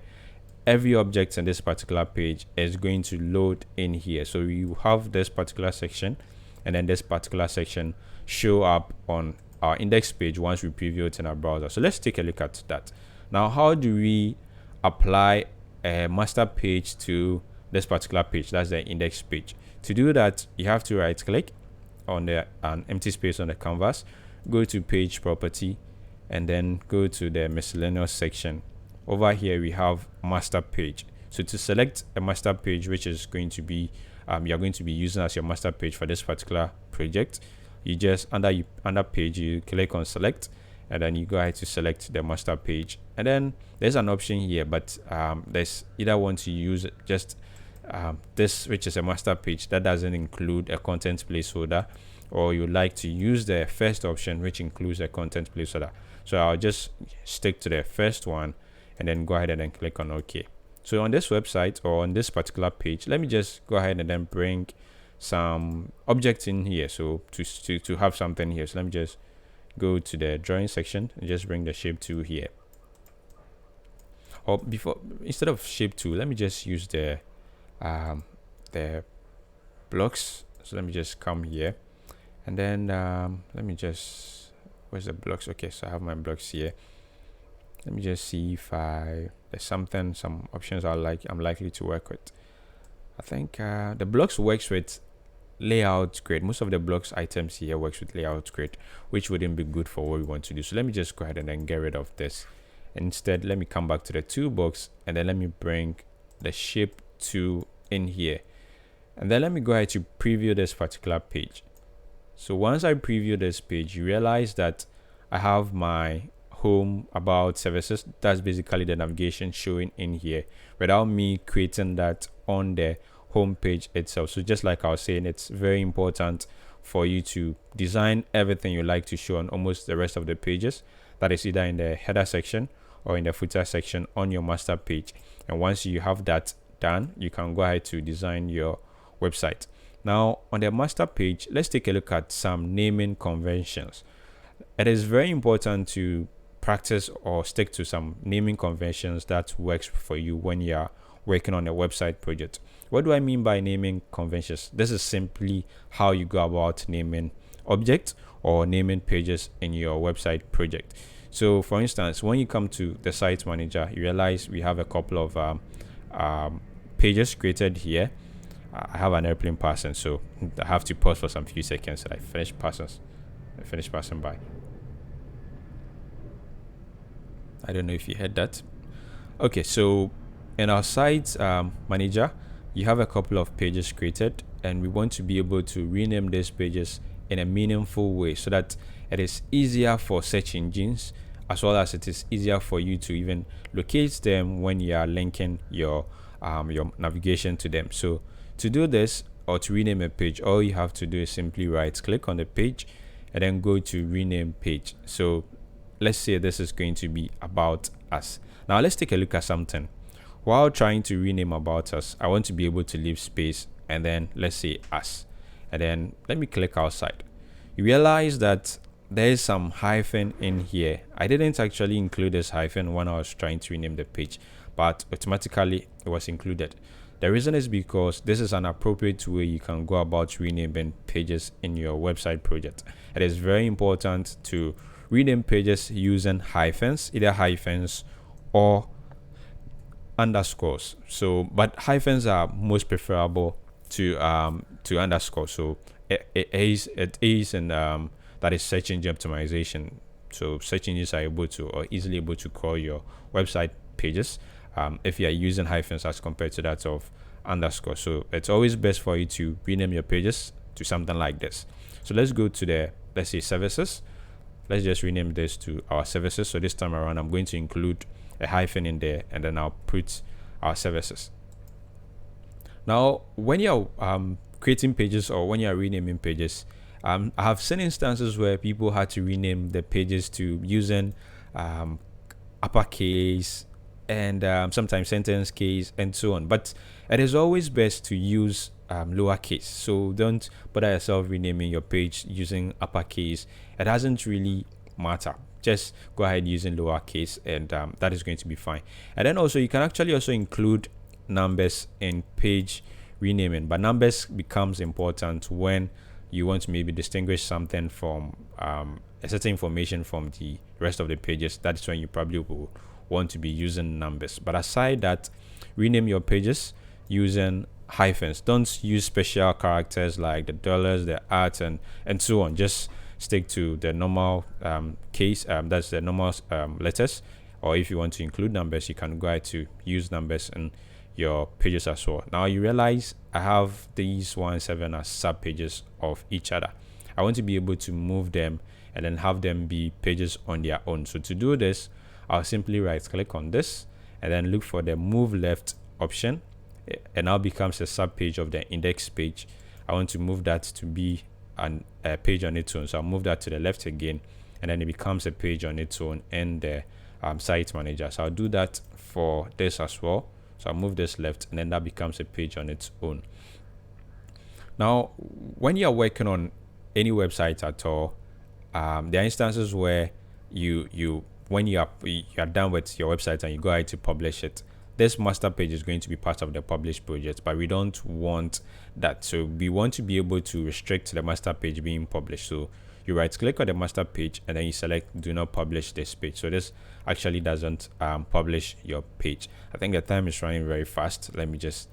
every object in this particular page is going to load in here. So you have this particular section, and then this particular section show up on our index page once we preview it in our browser. So let's take a look at that. Now, how do we apply a master page to this particular page? That's the index page. To do that, you have to right click on an empty space on the canvas, go to page property, and then go to the miscellaneous section. Over here we have master page. So to select a master page, which is going to be you're going to be using as your master page for this particular project, you just under page, you click on select, and then you go ahead to select the master page. And then there's an option here, but there's either want to use just this, which is a master page that doesn't include a content placeholder, or you like to use the first option, which includes a content placeholder. So I'll just stick to the first one and then go ahead and then click on OK. So on this website, or on this particular page, let me just go ahead and then bring some objects in here, so to have something here. So let me just go to the drawing section and just bring the shape tool here. Or instead of shape tool, let me just use the blocks. So let me just come here, and then let me just, where's the blocks? Okay, so I have my blocks here. Let me just see if there's some options I'm likely to work with. I think the blocks works with layout grid. Most of the blocks items here works with layout grid, which wouldn't be good for what we want to do. So let me just go ahead and then get rid of this. Instead, let me come back to the toolbox, and then let me bring the shape tool in here, and then let me go ahead to preview this particular page. So once I preview this page, you realize that I have my home, about, services. That's basically the navigation showing in here without me creating that on the home page itself. So just like I was saying, it's very important for you to design everything you like to show on almost the rest of the pages. That is either in the header section or in the footer section on your master page. And once you have that done, you can go ahead to design your website. Now on the master page, let's take a look at some naming conventions. It is very important to practice or stick to some naming conventions that works for you when you're working on a website project. What do I mean by naming conventions? This is simply how you go about naming objects or naming pages in your website project. So for instance, when you come to the site manager, you realize we have a couple of pages created here. I have an airplane passing, so I have to pause for some few seconds and I finish passing by. I don't know if you heard that. Okay, so in our site manager, you have a couple of pages created, and we want to be able to rename these pages in a meaningful way so that it is easier for search engines, as well as it is easier for you to even locate them when you are linking your navigation to them. So to do this, or to rename a page, all you have to do is simply right click on the page and then go to rename page. So let's say this is going to be about us. Now let's take a look at something. While trying to rename about us, I want to be able to leave space and then let's say us, and then let me click outside. You realize that there is some hyphen in here. I didn't actually include this hyphen when I was trying to rename the page, but automatically it was included. The reason is because this is an appropriate way you can go about renaming pages in your website project. It is very important to rename pages using hyphens, either hyphens or underscores. So but hyphens are most preferable to underscore. So it is and that is search engine optimization. So search engines are able to, or easily able to, crawl your website pages if you are using hyphens as compared to that of underscore. So it's always best for you to rename your pages to something like this. So let's go to the, let's say, services. Let's just rename this to our services. So this time around, I'm going to include a hyphen in there, and then I'll put our services. Now, when you're creating pages or when you're renaming pages, I have seen instances where people had to rename the pages to using uppercase and sometimes sentence case and so on. But it is always best to use lowercase. So don't bother yourself renaming your page using uppercase. It doesn't really matter. Just go ahead using lowercase, and that is going to be fine. And then also you can actually also include numbers in page renaming, but numbers becomes important when you want to maybe distinguish something from a certain information from the rest of the pages. That's when you probably will want to be using numbers. But aside that, rename your pages using hyphens. Don't use special characters like the dollars, the @ and so on. Just stick to the normal case, that's the normal letters. Or if you want to include numbers, you can go ahead to use numbers in your pages as well. Now you realize I have these 1 7 as sub pages of each other. I want to be able to move them and then have them be pages on their own. So to do this, I'll simply right click on this and then look for the move left option. It now becomes a sub page of the index page. I want to move that to be a page on its own. So I'll move that to the left again, and then it becomes a page on its own in the site manager. So I'll do that for this as well. So I'll move this left, and then that becomes a page on its own. Now, when you're working on any website at all, there are instances where when you are done with your website and you go ahead to publish it, this master page is going to be part of the published project, but we don't want that. So we want to be able to restrict the master page being published. So you right click on the master page and then you select do not publish this page. So this actually doesn't publish your page. I think the time is running very fast. Let me just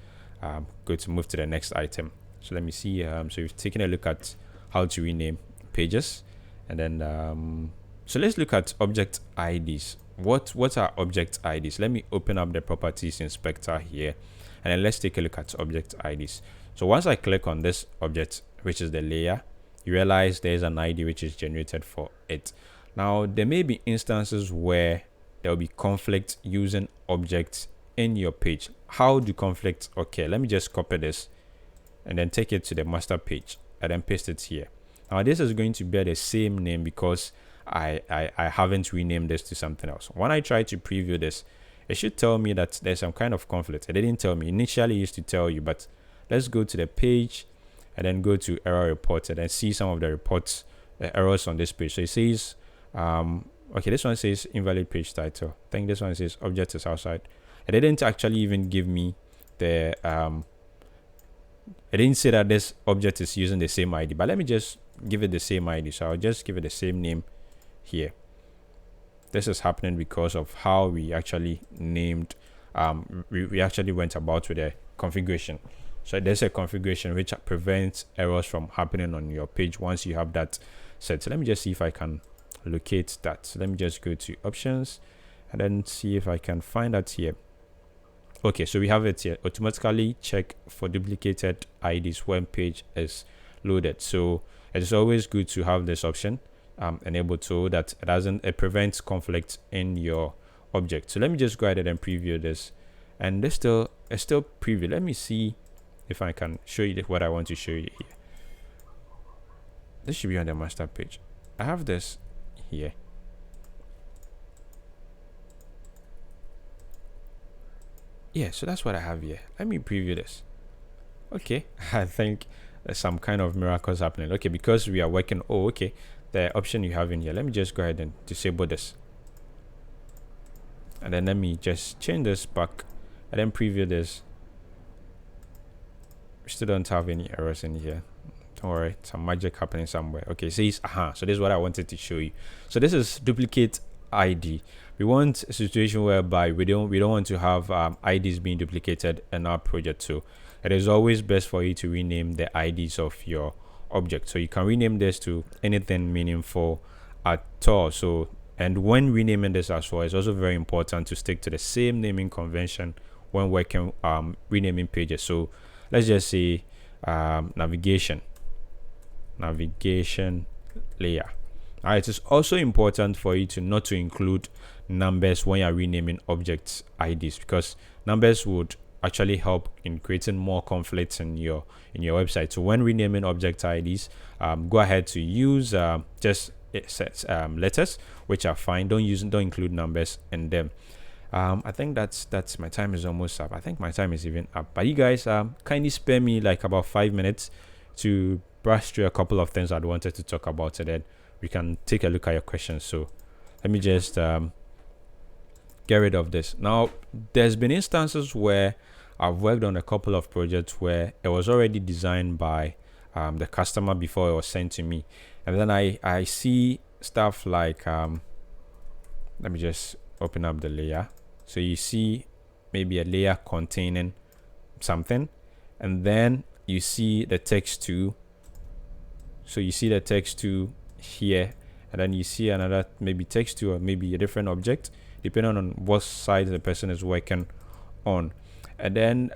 move to the next item. So let me see. So we've taken a look at how to rename pages, and then so let's look at object IDs. What are object IDs? Let me open up the properties inspector here, and then let's take a look at object IDs. So once I click on this object, which is the layer, you realize there's an ID which is generated for it. Now there may be instances where there will be conflict using objects in your page. How do conflicts occur? Let me just copy this and then take it to the master page and then paste it here. Now this is going to bear the same name because I haven't renamed this to something else. When I try to preview this, it should tell me that there's some kind of conflict. It didn't tell me. Initially it used to tell you, but let's go to the page and then go to error reports and then see some of the reports errors on this page. So it says okay, this one says invalid page title. I think this one says object is outside. It didn't actually even give me the it didn't say that this object is using the same ID, but let me just give it the same ID. So I'll just give it the same name here. This is happening because of how we actually named we actually went about with the configuration. So there's a configuration which prevents errors from happening on your page once you have that set. So let me just see if I can locate that. So let me just go to options and then see if I can find that here. Okay, so we have it here. Automatically check for duplicated IDs when page is loaded. So it is always good to have this option enabled so that it prevents conflict in your object. So let me just go ahead and preview this, and this still preview. Let me see if I can show you what I want to show you here. This should be on the master page. I have this here. Yeah, so that's what I have here. Let me preview this. Okay, I think there's some kind of miracles happening. Okay, because we are working. Oh, okay, the option you have in here. Let me just go ahead and disable this, and then let me just change this back and then preview this. We still don't have any errors in here. Don't worry, some magic happening somewhere. Okay, so it's so this is what I wanted to show you. So this is duplicate ID. We want a situation whereby we don't want to have IDs being duplicated in our project. So it is always best for you to rename the IDs of your object. So you can rename this to anything meaningful at all. So, and when renaming this as well, it's also very important to stick to the same naming convention when working renaming pages. So let's just say navigation layer. It is also important for you to not to include numbers when you're renaming objects IDs, because numbers would actually help in creating more conflicts in your website. So when renaming object IDs, go ahead to use just letters, which are fine. Don't include numbers in them. I think that's my time is almost up. I think my time is even up. But you guys kindly spare me like about 5 minutes to brush through a couple of things I wanted to talk about, and then we can take a look at your questions. So let me just get rid of this. Now, there's been instances where I've worked on a couple of projects where it was already designed by the customer before it was sent to me, and then I see stuff like let me just open up the layer. So you see maybe a layer containing something, and then you see the text too. So you see the text too here, and then you see another maybe text too, or maybe a different object depending on what side the person is working on. And then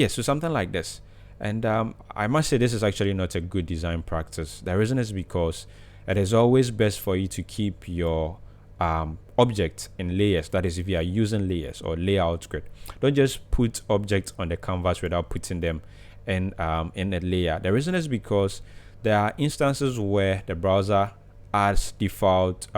so something like this. And I must say this is actually not a good design practice. The reason is because it is always best for you to keep your object in layers. That is, if you are using layers or layout script, don't just put objects on the canvas without putting them in a layer. The reason is because there are instances where the browser adds default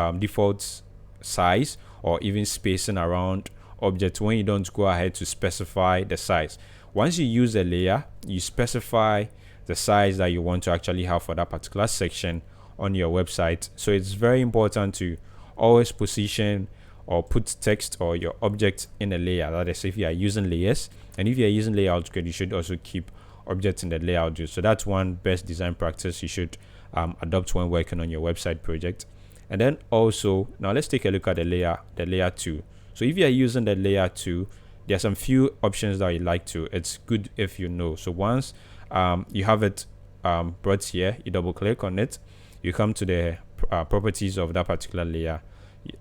size or even spacing around objects when you don't go ahead to specify the size. Once you use a layer, you specify the size that you want to actually have for that particular section on your website. So it's very important to always position or put text or your object in a layer. That is, if you are using layers, and if you are using layout code, you should also keep objects in the layout view. So that's one best design practice you should adopt when working on your website project. And then also, now let's take a look at the layer 2. So if you are using the layer 2, there are some few options that you like to. It's good if you know. So once you have it brought here, you double click on it, you come to the properties of that particular layer.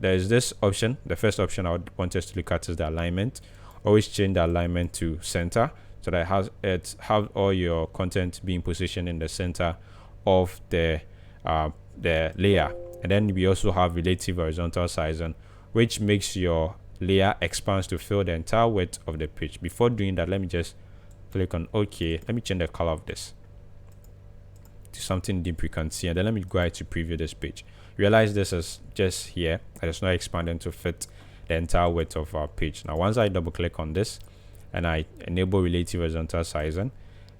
There is this option. The first option I would want us to look at is the alignment. Always change the alignment to center, so that it has all your content being positioned in the center of the layer. And then we also have relative horizontal sizing, which makes your layer expands to fill the entire width of the page. Before doing that, let me just click on OK. Let me change the color of this to something deep you can see, and then let me go ahead to preview this page. Realize this is just here, and it's not expanding to fit the entire width of our page. Now once I double click on this and I enable relative horizontal sizing,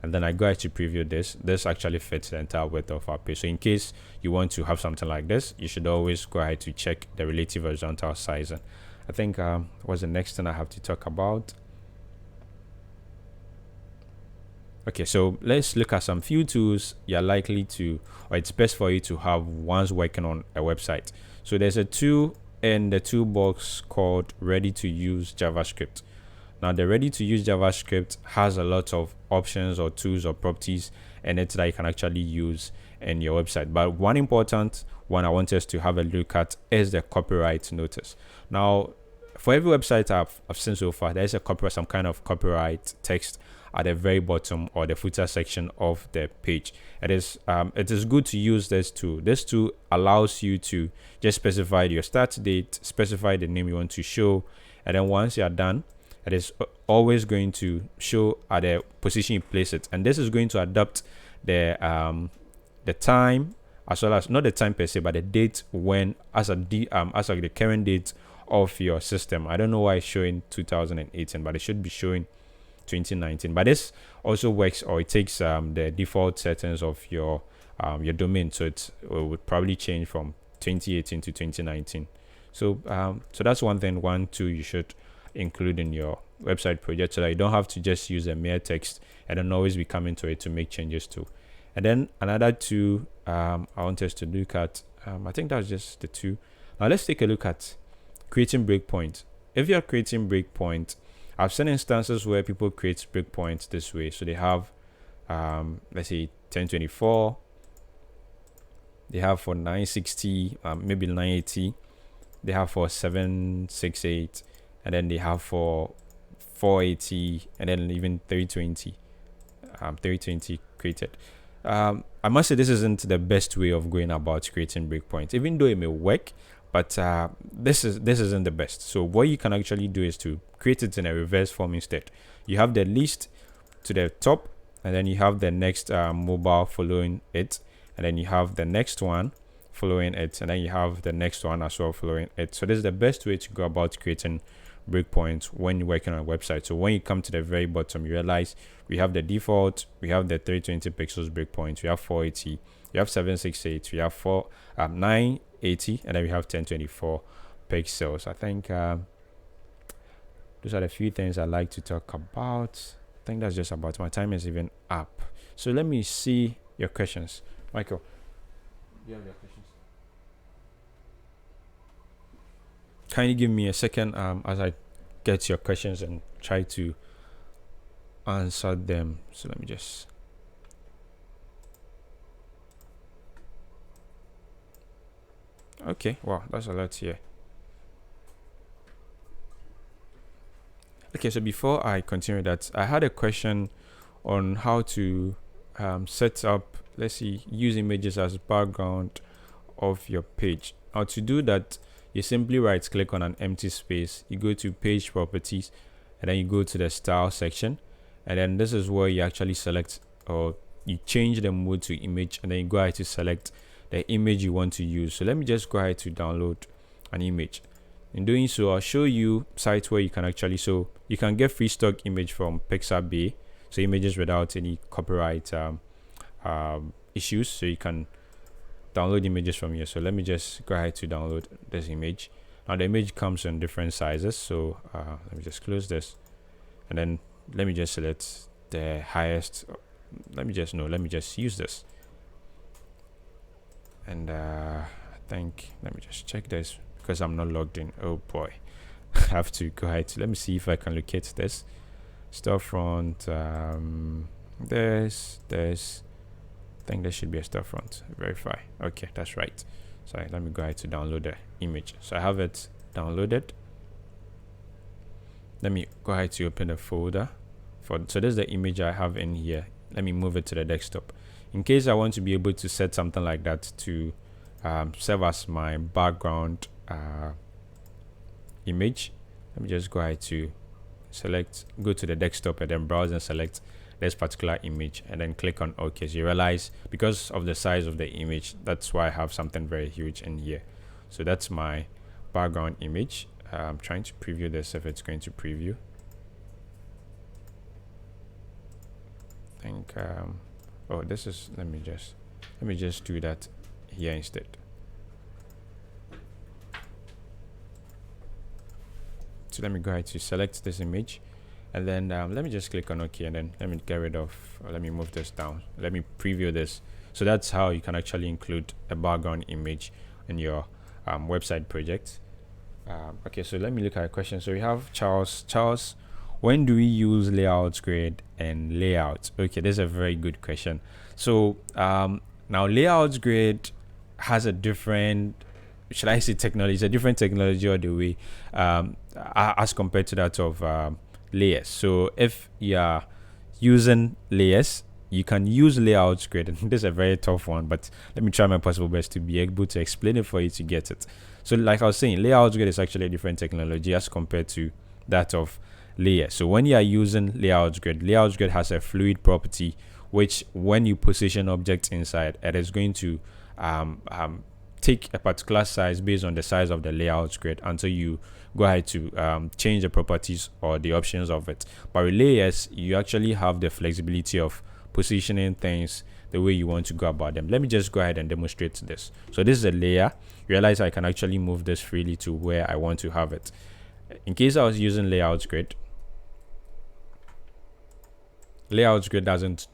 and then I go ahead to preview this actually fits the entire width of our page. So in case you want to have something like this, you should always go ahead to check the relative horizontal sizing. I think what's the next thing I have to talk about? Okay, so let's look at some few tools you're likely to, or it's best for you to have once working on a website. So there's a tool in the toolbox called Ready to Use JavaScript. Now the Ready to Use JavaScript has a lot of options or tools or properties in it that you can actually use in your website. But one important one I want us to have a look at is the copyright notice. Now, for every website I've seen so far, there's some kind of copyright text at the very bottom or the footer section of the page. It is good to use this tool. This tool allows you to just specify your start date, specify the name you want to show, and then once you are done, it is always going to show at the position you place it, and this is going to adapt the time, as well as not the time per se, but the date when as the current date of your system. I don't know why it's showing 2018, but it should be showing 2019. But this also works, or it takes the default settings of your domain, so it would probably change from 2018 to 2019. So that's one tool you should include in your website project, so that you don't have to just use a mere text and then always be coming to it to make changes to. And then another two I want us to look at, I think that's just the two. Now let's take a look at creating breakpoint. If you're creating breakpoint, I've seen instances where people create breakpoints this way. So they have let's say 1024, they have for 960, maybe 980, they have for 768, and then they have for 480, and then even 320 created. I must say this isn't the best way of going about creating breakpoints, even though it may work, but this isn't the best. So what you can actually do is to create it in a reverse form instead. You have the list to the top, and then you have the next mobile following it, and then you have the next one following it, and then you have the next one as well following it. So this is the best way to go about creating breakpoints when you're working on a website. So when you come to the very bottom, you realize we have the default, we have the 320 pixels breakpoints, we have 480, we have 768, we have 980, and then we have 1024 pixels. I think those are the few things I like to talk about. I think that's just about. My time is even up. So let me see your questions. Michael, do you have your questions? Can you give me a second as I get your questions and try to answer them? So let me just. Okay, wow, that's a lot here. Okay, so before I continue that, I had a question on how to set up, let's see, use images as background of your page. Now to do that, you simply right click on an empty space, you go to page properties, and then you go to the style section, and then this is where you actually select, or you change the mode to image, and then you go ahead to select the image you want to use. So let me just go ahead to download an image. In doing so, I'll show you sites where you can actually, so you can get free stock image from Pixabay, so images without any copyright issues. So you can download images from here. So let me just go ahead to download this image. Now the image comes in different sizes, so let me just close this, and then let me just select the highest. Let me just use this, and I think let me just check this because I'm not logged in. Oh boy, I have to go ahead to, let me see if I can locate this storefront. This I think there should be a storefront. Verify. Okay, that's right. So let me go ahead to download the image. So I have it downloaded. Let me go ahead to open the folder so this is the image I have in here. Let me move it to the desktop in case I want to be able to set something like that to serve as my background image. Let me just go ahead to go to the desktop and then browse and select this particular image, and then click on OK. So you realize because of the size of the image, that's why I have something very huge in here. So that's my background image. I'm trying to preview this if it's going to preview. I think oh, this is, let me just do that here instead. So let me go ahead to select this image, and then let me just click on OK, and then let me get rid of, let me move this down, let me preview this. So that's how you can actually include a background image in your website project. Okay, so let me look at a question. So we have Charles, when do we use layouts grid and layout? Okay, this is a very good question. So now layouts grid has a different, should I say technology? It's a different technology or the way as compared to that of layers. So if you are using layers, you can use layouts grid, and this is a very tough one, but let me try my possible best to be able to explain it for you to get it. So like I was saying, layouts grid is actually a different technology as compared to that of layer. So when you are using layouts grid has a fluid property, which when you position objects inside, it is going to take a particular size based on the size of the layouts grid until you go ahead to change the properties or the options of it. But with layers, you actually have the flexibility of positioning things the way you want to go about them. Let me just go ahead and demonstrate this. So this is a layer. Realize I can actually move this freely to where I want to have it. In case I was using layouts grid doesn't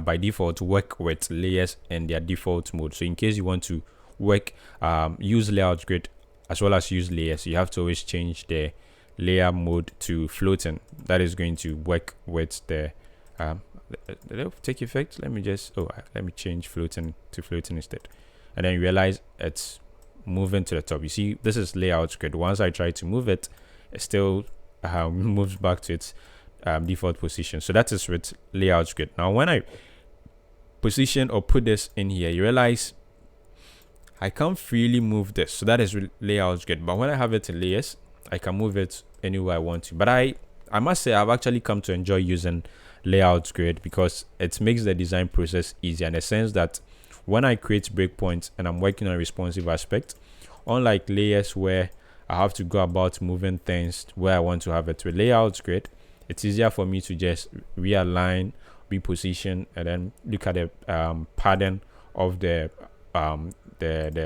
by default work with layers in their default mode. So in case you want to work use layouts grid as well as use layers, you have to always change the layer mode to floating. That is going to work with the did it take effect? Let me change floating to floating instead, and then you realize it's moving to the top. You see, this is layouts grid. Once I try to move it, it still moves back to its default position. So that is with layouts grid. Now when I position or put this in here, you realize I can't freely move this. So that is with layouts grid. But when I have it in layers, I can move it anywhere I want to. But I must say I've actually come to enjoy using layouts grid because it makes the design process easier, in the sense that when I create breakpoints and I'm working on a responsive aspect, unlike layers where I have to go about moving things where I want to have it. With layout grid, it's easier for me to just realign, reposition, and then look at the pattern of the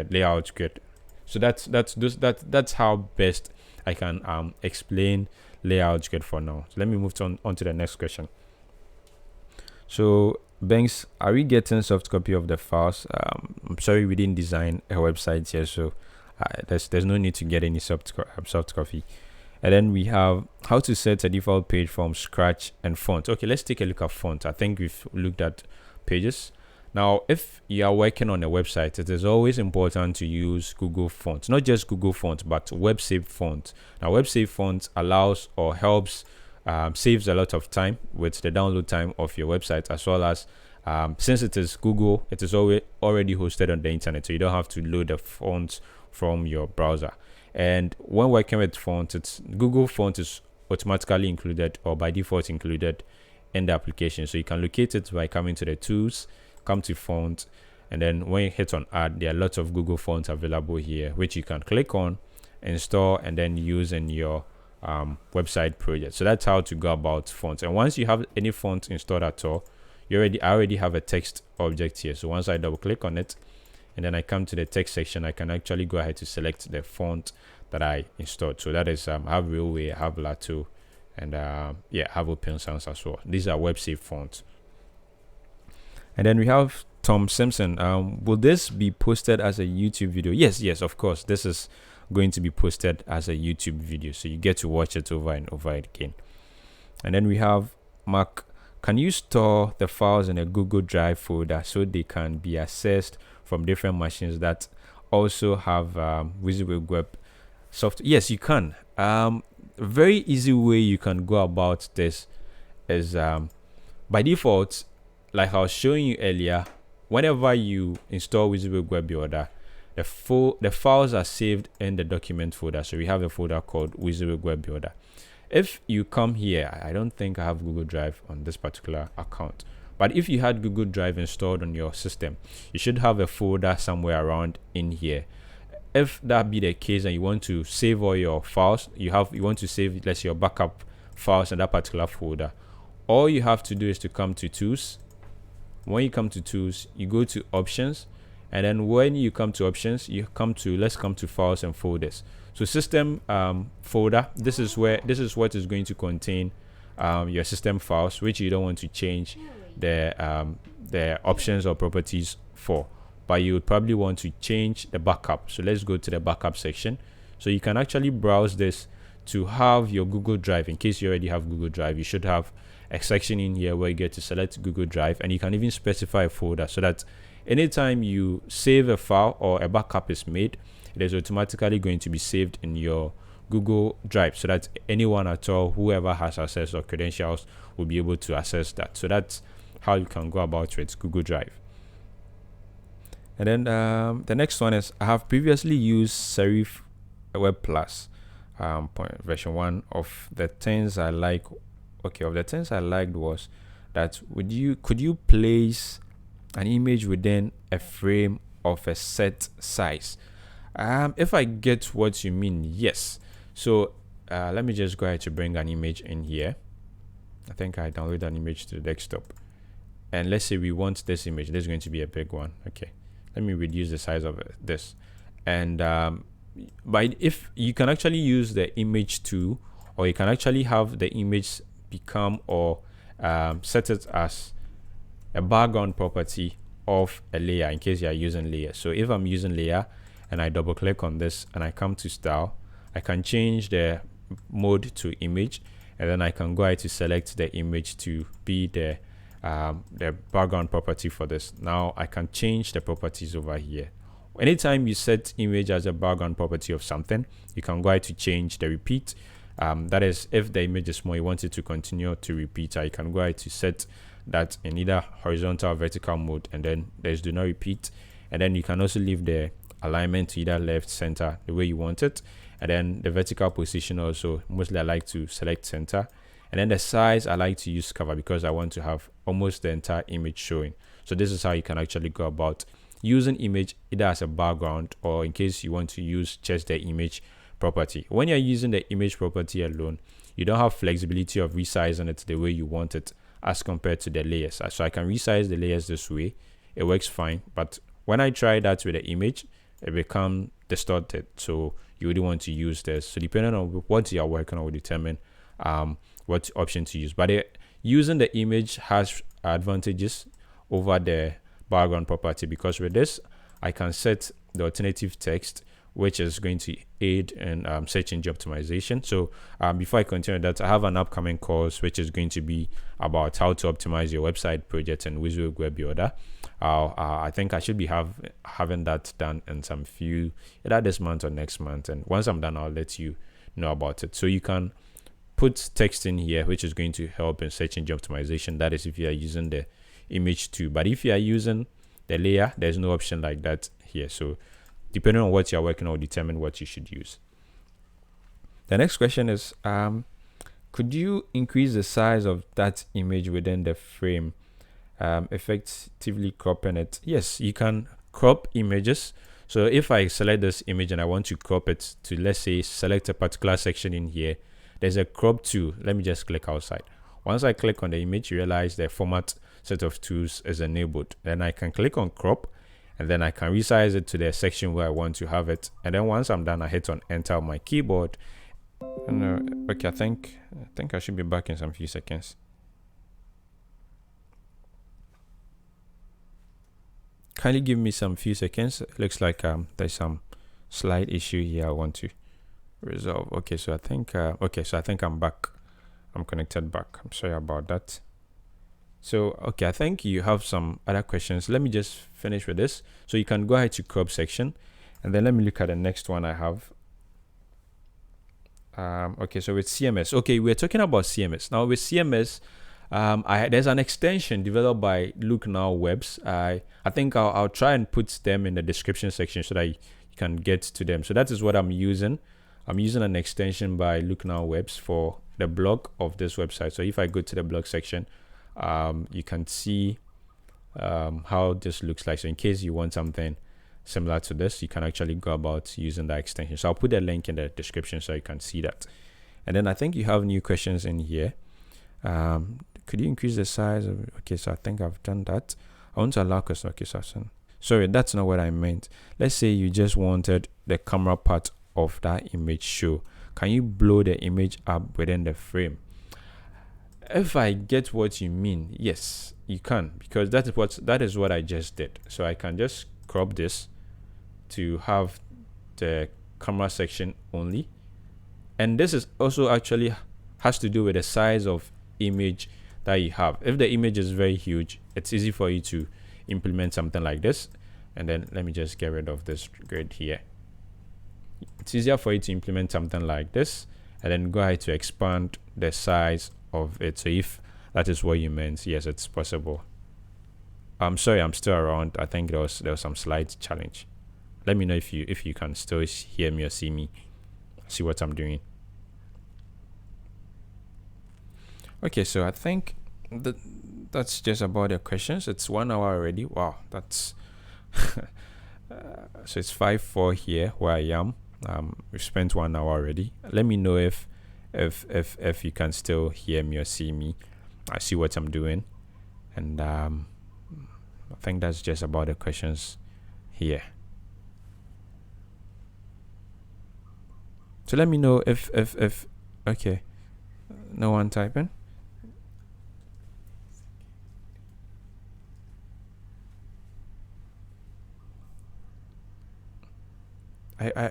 layout grid. So that's how best I can explain layout grid for now. So let me move on to the next question. So Banks, are we getting soft copy of the files? I'm sorry, we didn't design a website here, so there's no need to get any soft copy. And then we have how to set a default page from scratch and font. Okay, let's take a look at font. I think we've looked at pages. Now, if you are working on a website, it is always important to use Google Fonts, not just Google Fonts, but WebSafe Fonts. Now, WebSafe Fonts allows or helps saves a lot of time with the download time of your website, as well as since it is Google, it is already hosted on the internet, so you don't have to load the fonts from your browser. And when working with fonts, it's Google Font is automatically included or by default included in the application, so you can locate it by coming to the tools, come to font, and then when you hit on add, there are lots of Google fonts available here, which you can click on, install, and then use in your website project. So that's how to go about fonts. And once you have any font installed at all, I already have a text object here. So once I double click on it and then I come to the text section, I can actually go ahead to select the font that I installed. So that is I have Railway, I have Lato, and I have Open Sans as well. These are WebSafe fonts. And then we have Tom Simpson. Will this be posted as a YouTube video? Yes, of course. This is going to be posted as a YouTube video, so you get to watch it over and over again. And then we have Mark. Can you store the files in a Google Drive folder so they can be accessed from different machines that also have WYSIWYG Web software? Yes, you can. A very easy way you can go about this is by default, like I was showing you earlier, whenever you install WYSIWYG Web Builder, the files are saved in the document folder. So we have a folder called WYSIWYG Web Builder. If you come here, I don't think I have Google Drive on this particular account, but if you had Google Drive installed on your system, you should have a folder somewhere around in here. If that be the case and you want to save all your files, you want to save, let's say, your backup files in that particular folder, all you have to do is to come to tools. When you come to tools, you go to options, and then when you come to options, you come to, let's come to files and folders. So system folder, this is what is going to contain your system files, which you don't want to change the options or properties for, but you would probably want to change the backup. So let's go to the backup section. So you can actually browse this to have your Google Drive. In case you already have Google Drive, you should have a section in here where you get to select Google Drive, and you can even specify a folder so that anytime you save a file or a backup is made, it is automatically going to be saved in your Google Drive, so that anyone at all, whoever has access or credentials, will be able to access that. So that's how you can go about with Google Drive. And then the next one is, I have previously used Serif Web Plus version 1. Of the things I like, of the things I liked was that could you place an image within a frame of a set size? If I get what you mean, yes. So let me just go ahead to bring an image in here. I think I download an image to the desktop, and let's say we want this image. This is going to be a big one. Okay, let me reduce the size of this. And but if you can actually use the image tool, or you can actually have the image become or set it as a background property of a layer, in case you are using layer. So if I'm using layer and I double click on this and I come to style, I can change the mode to image, and then I can go ahead to select the image to be the background property for this. Now I can change the properties over here. Anytime you set image as a background property of something, you can go ahead to change the repeat. That is, if the image is small, you want it to continue to repeat, you can go ahead to set that in either horizontal or vertical mode, and then there's do not repeat. And then you can also leave the alignment to either left, center, the way you want it. And then the vertical position also, mostly I like to select center. And then the size, I like to use cover because I want to have almost the entire image showing. So this is how you can actually go about using image either as a background, or in case you want to use just the image property. When you're using the image property alone, you don't have flexibility of resizing it the way you want it as compared to the layers. So I can resize the layers this way. It works fine. But when I try that with the image, it becomes distorted. So you wouldn't want to use this. So depending on what you're working on will determine what option to use. But using the image has advantages over the background property, because with this, I can set the alternative text, which is going to aid in search engine optimization. So before I continue that, I have an upcoming course which is going to be about how to optimize your website project in WYSIWYG Web Builder. I think I should be having that done in some few, either this month or next month. And once I'm done, I'll let you know about it. So you can put text in here, which is going to help in search engine optimization. That is if you are using the image too. But if you are using the layer, there's no option like that here. So depending on what you're working on will determine what you should use. The next question is, could you increase the size of that image within the frame, effectively cropping it? Yes, you can crop images. So if I select this image and I want to crop it to, let's say, select a particular section in here, there's a crop tool. Let me just click outside. Once I click on the image, you realize the format set of tools is enabled. Then I can click on crop, and then I can resize it to the section where I want to have it. And then once I'm done, I hit on enter on my keyboard. And okay, I think I should be back in some few seconds. Kindly give me some few seconds. It looks like there's some slight issue here I want to resolve. Okay, so I think I'm back. I'm connected back. I'm sorry about that. So okay, I think you have some other questions. Let me just finish with this. So you can go ahead to crop section, and then let me look at the next one I have. Okay, so with CMS, okay, we're talking about CMS now. With CMS, there's an extension developed by Look Now Webs. I think I'll try and put them in the description section so that you can get to them. So that is what I'm using. I'm using an extension by Look Now Webs for the blog of this website. So if I go to the blog section, you can see how this looks like. So in case you want something similar to this, you can actually go about using that extension. So I'll put a link in the description so you can see that. And then I think you have new questions in here. Could you increase the size of, okay, so I think I've done that. I want to allow custom, okay, so sorry, that's not what I meant. Let's say you just wanted the camera part of that image show. Can you blow the image up within the frame? If I get what you mean, yes, you can, because that is what I just did. So I can just crop this to have the camera section only, and this is also actually has to do with the size of image that you have. If the image is very huge, it's easy for you to implement something like this. And then let me just get rid of this grid here. It's easier for you to implement something like this, and then go ahead to expand the size of it. So if that is what you meant, yes, it's possible. I'm sorry, I'm still around. I think there was some slight challenge. Let me know if you can still hear me or see me, see what I'm doing. Okay, so I think that's just about the questions. It's 1 hour already. Wow, that's so it's 5:04 here where I am. We've spent 1 hour already. Let me know if you can still hear me or see me. I see what I'm doing, and I think that's just about the questions here. So let me know if okay, no one typing.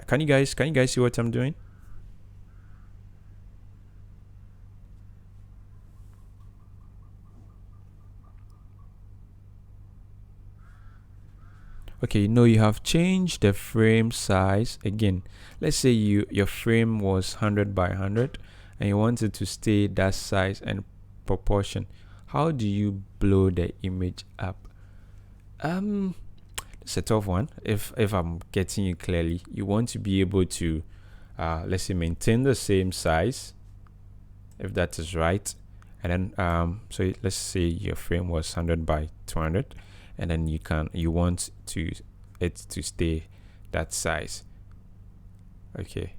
Can you guys see what I'm doing? Okay, no, you have changed the frame size again. Let's say your frame was 100 by 100 and you wanted to stay that size and proportion. How do you blow the image up? It's a tough one. If I'm getting you clearly, you want to be able to let's say maintain the same size, if that is right. And then so let's say your frame was 100 by 200, and then you want it to stay that size. Okay,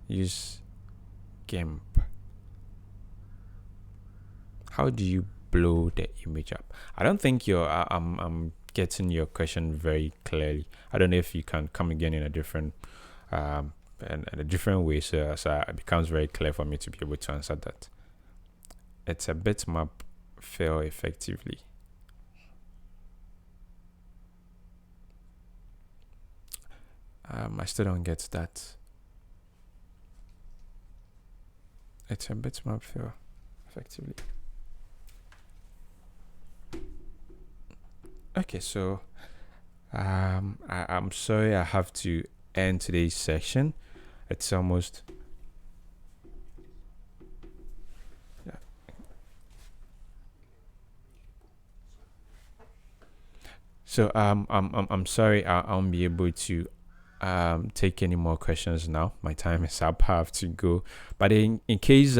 use GIMP. How do you blow the image up? I don't think I'm getting your question very clearly. I don't know if you can come again in a different in a different way, so it becomes very clear for me to be able to answer that. It's a bitmap fail effectively. I still don't get that. It's a bitmap fail effectively. Okay, so I'm sorry I have to end today's session. It's almost so I'm sorry I won't be able to take any more questions now. My time is up. I have to go. But in case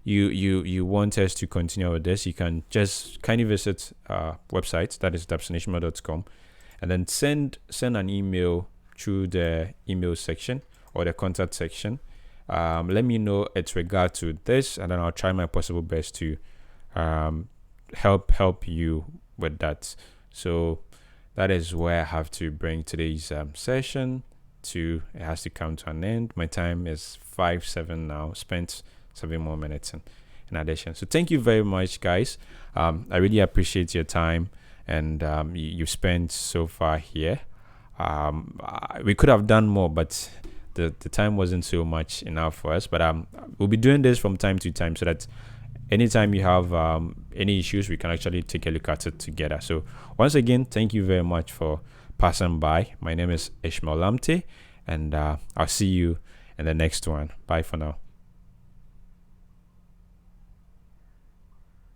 you want us to continue with this, you can just kindly visit our website, that is dapsonationmail.com, and then send an email through the email section or the contact section. Let me know it's regard to this, and then I'll try my possible best to help you with that. So that is where I have to bring today's session to. It has to come to an end. My time is 5:07 now. Spent 7 more minutes in addition. So thank you very much, guys. I really appreciate your time and you spent so far here. We could have done more, but the time wasn't so much enough for us. But we'll be doing this from time to time so that anytime you have any issues, we can actually take a look at it together. So once again, thank you very much for passing by. My name is Ishmael Lamte, and I'll see you in the next one. Bye for now.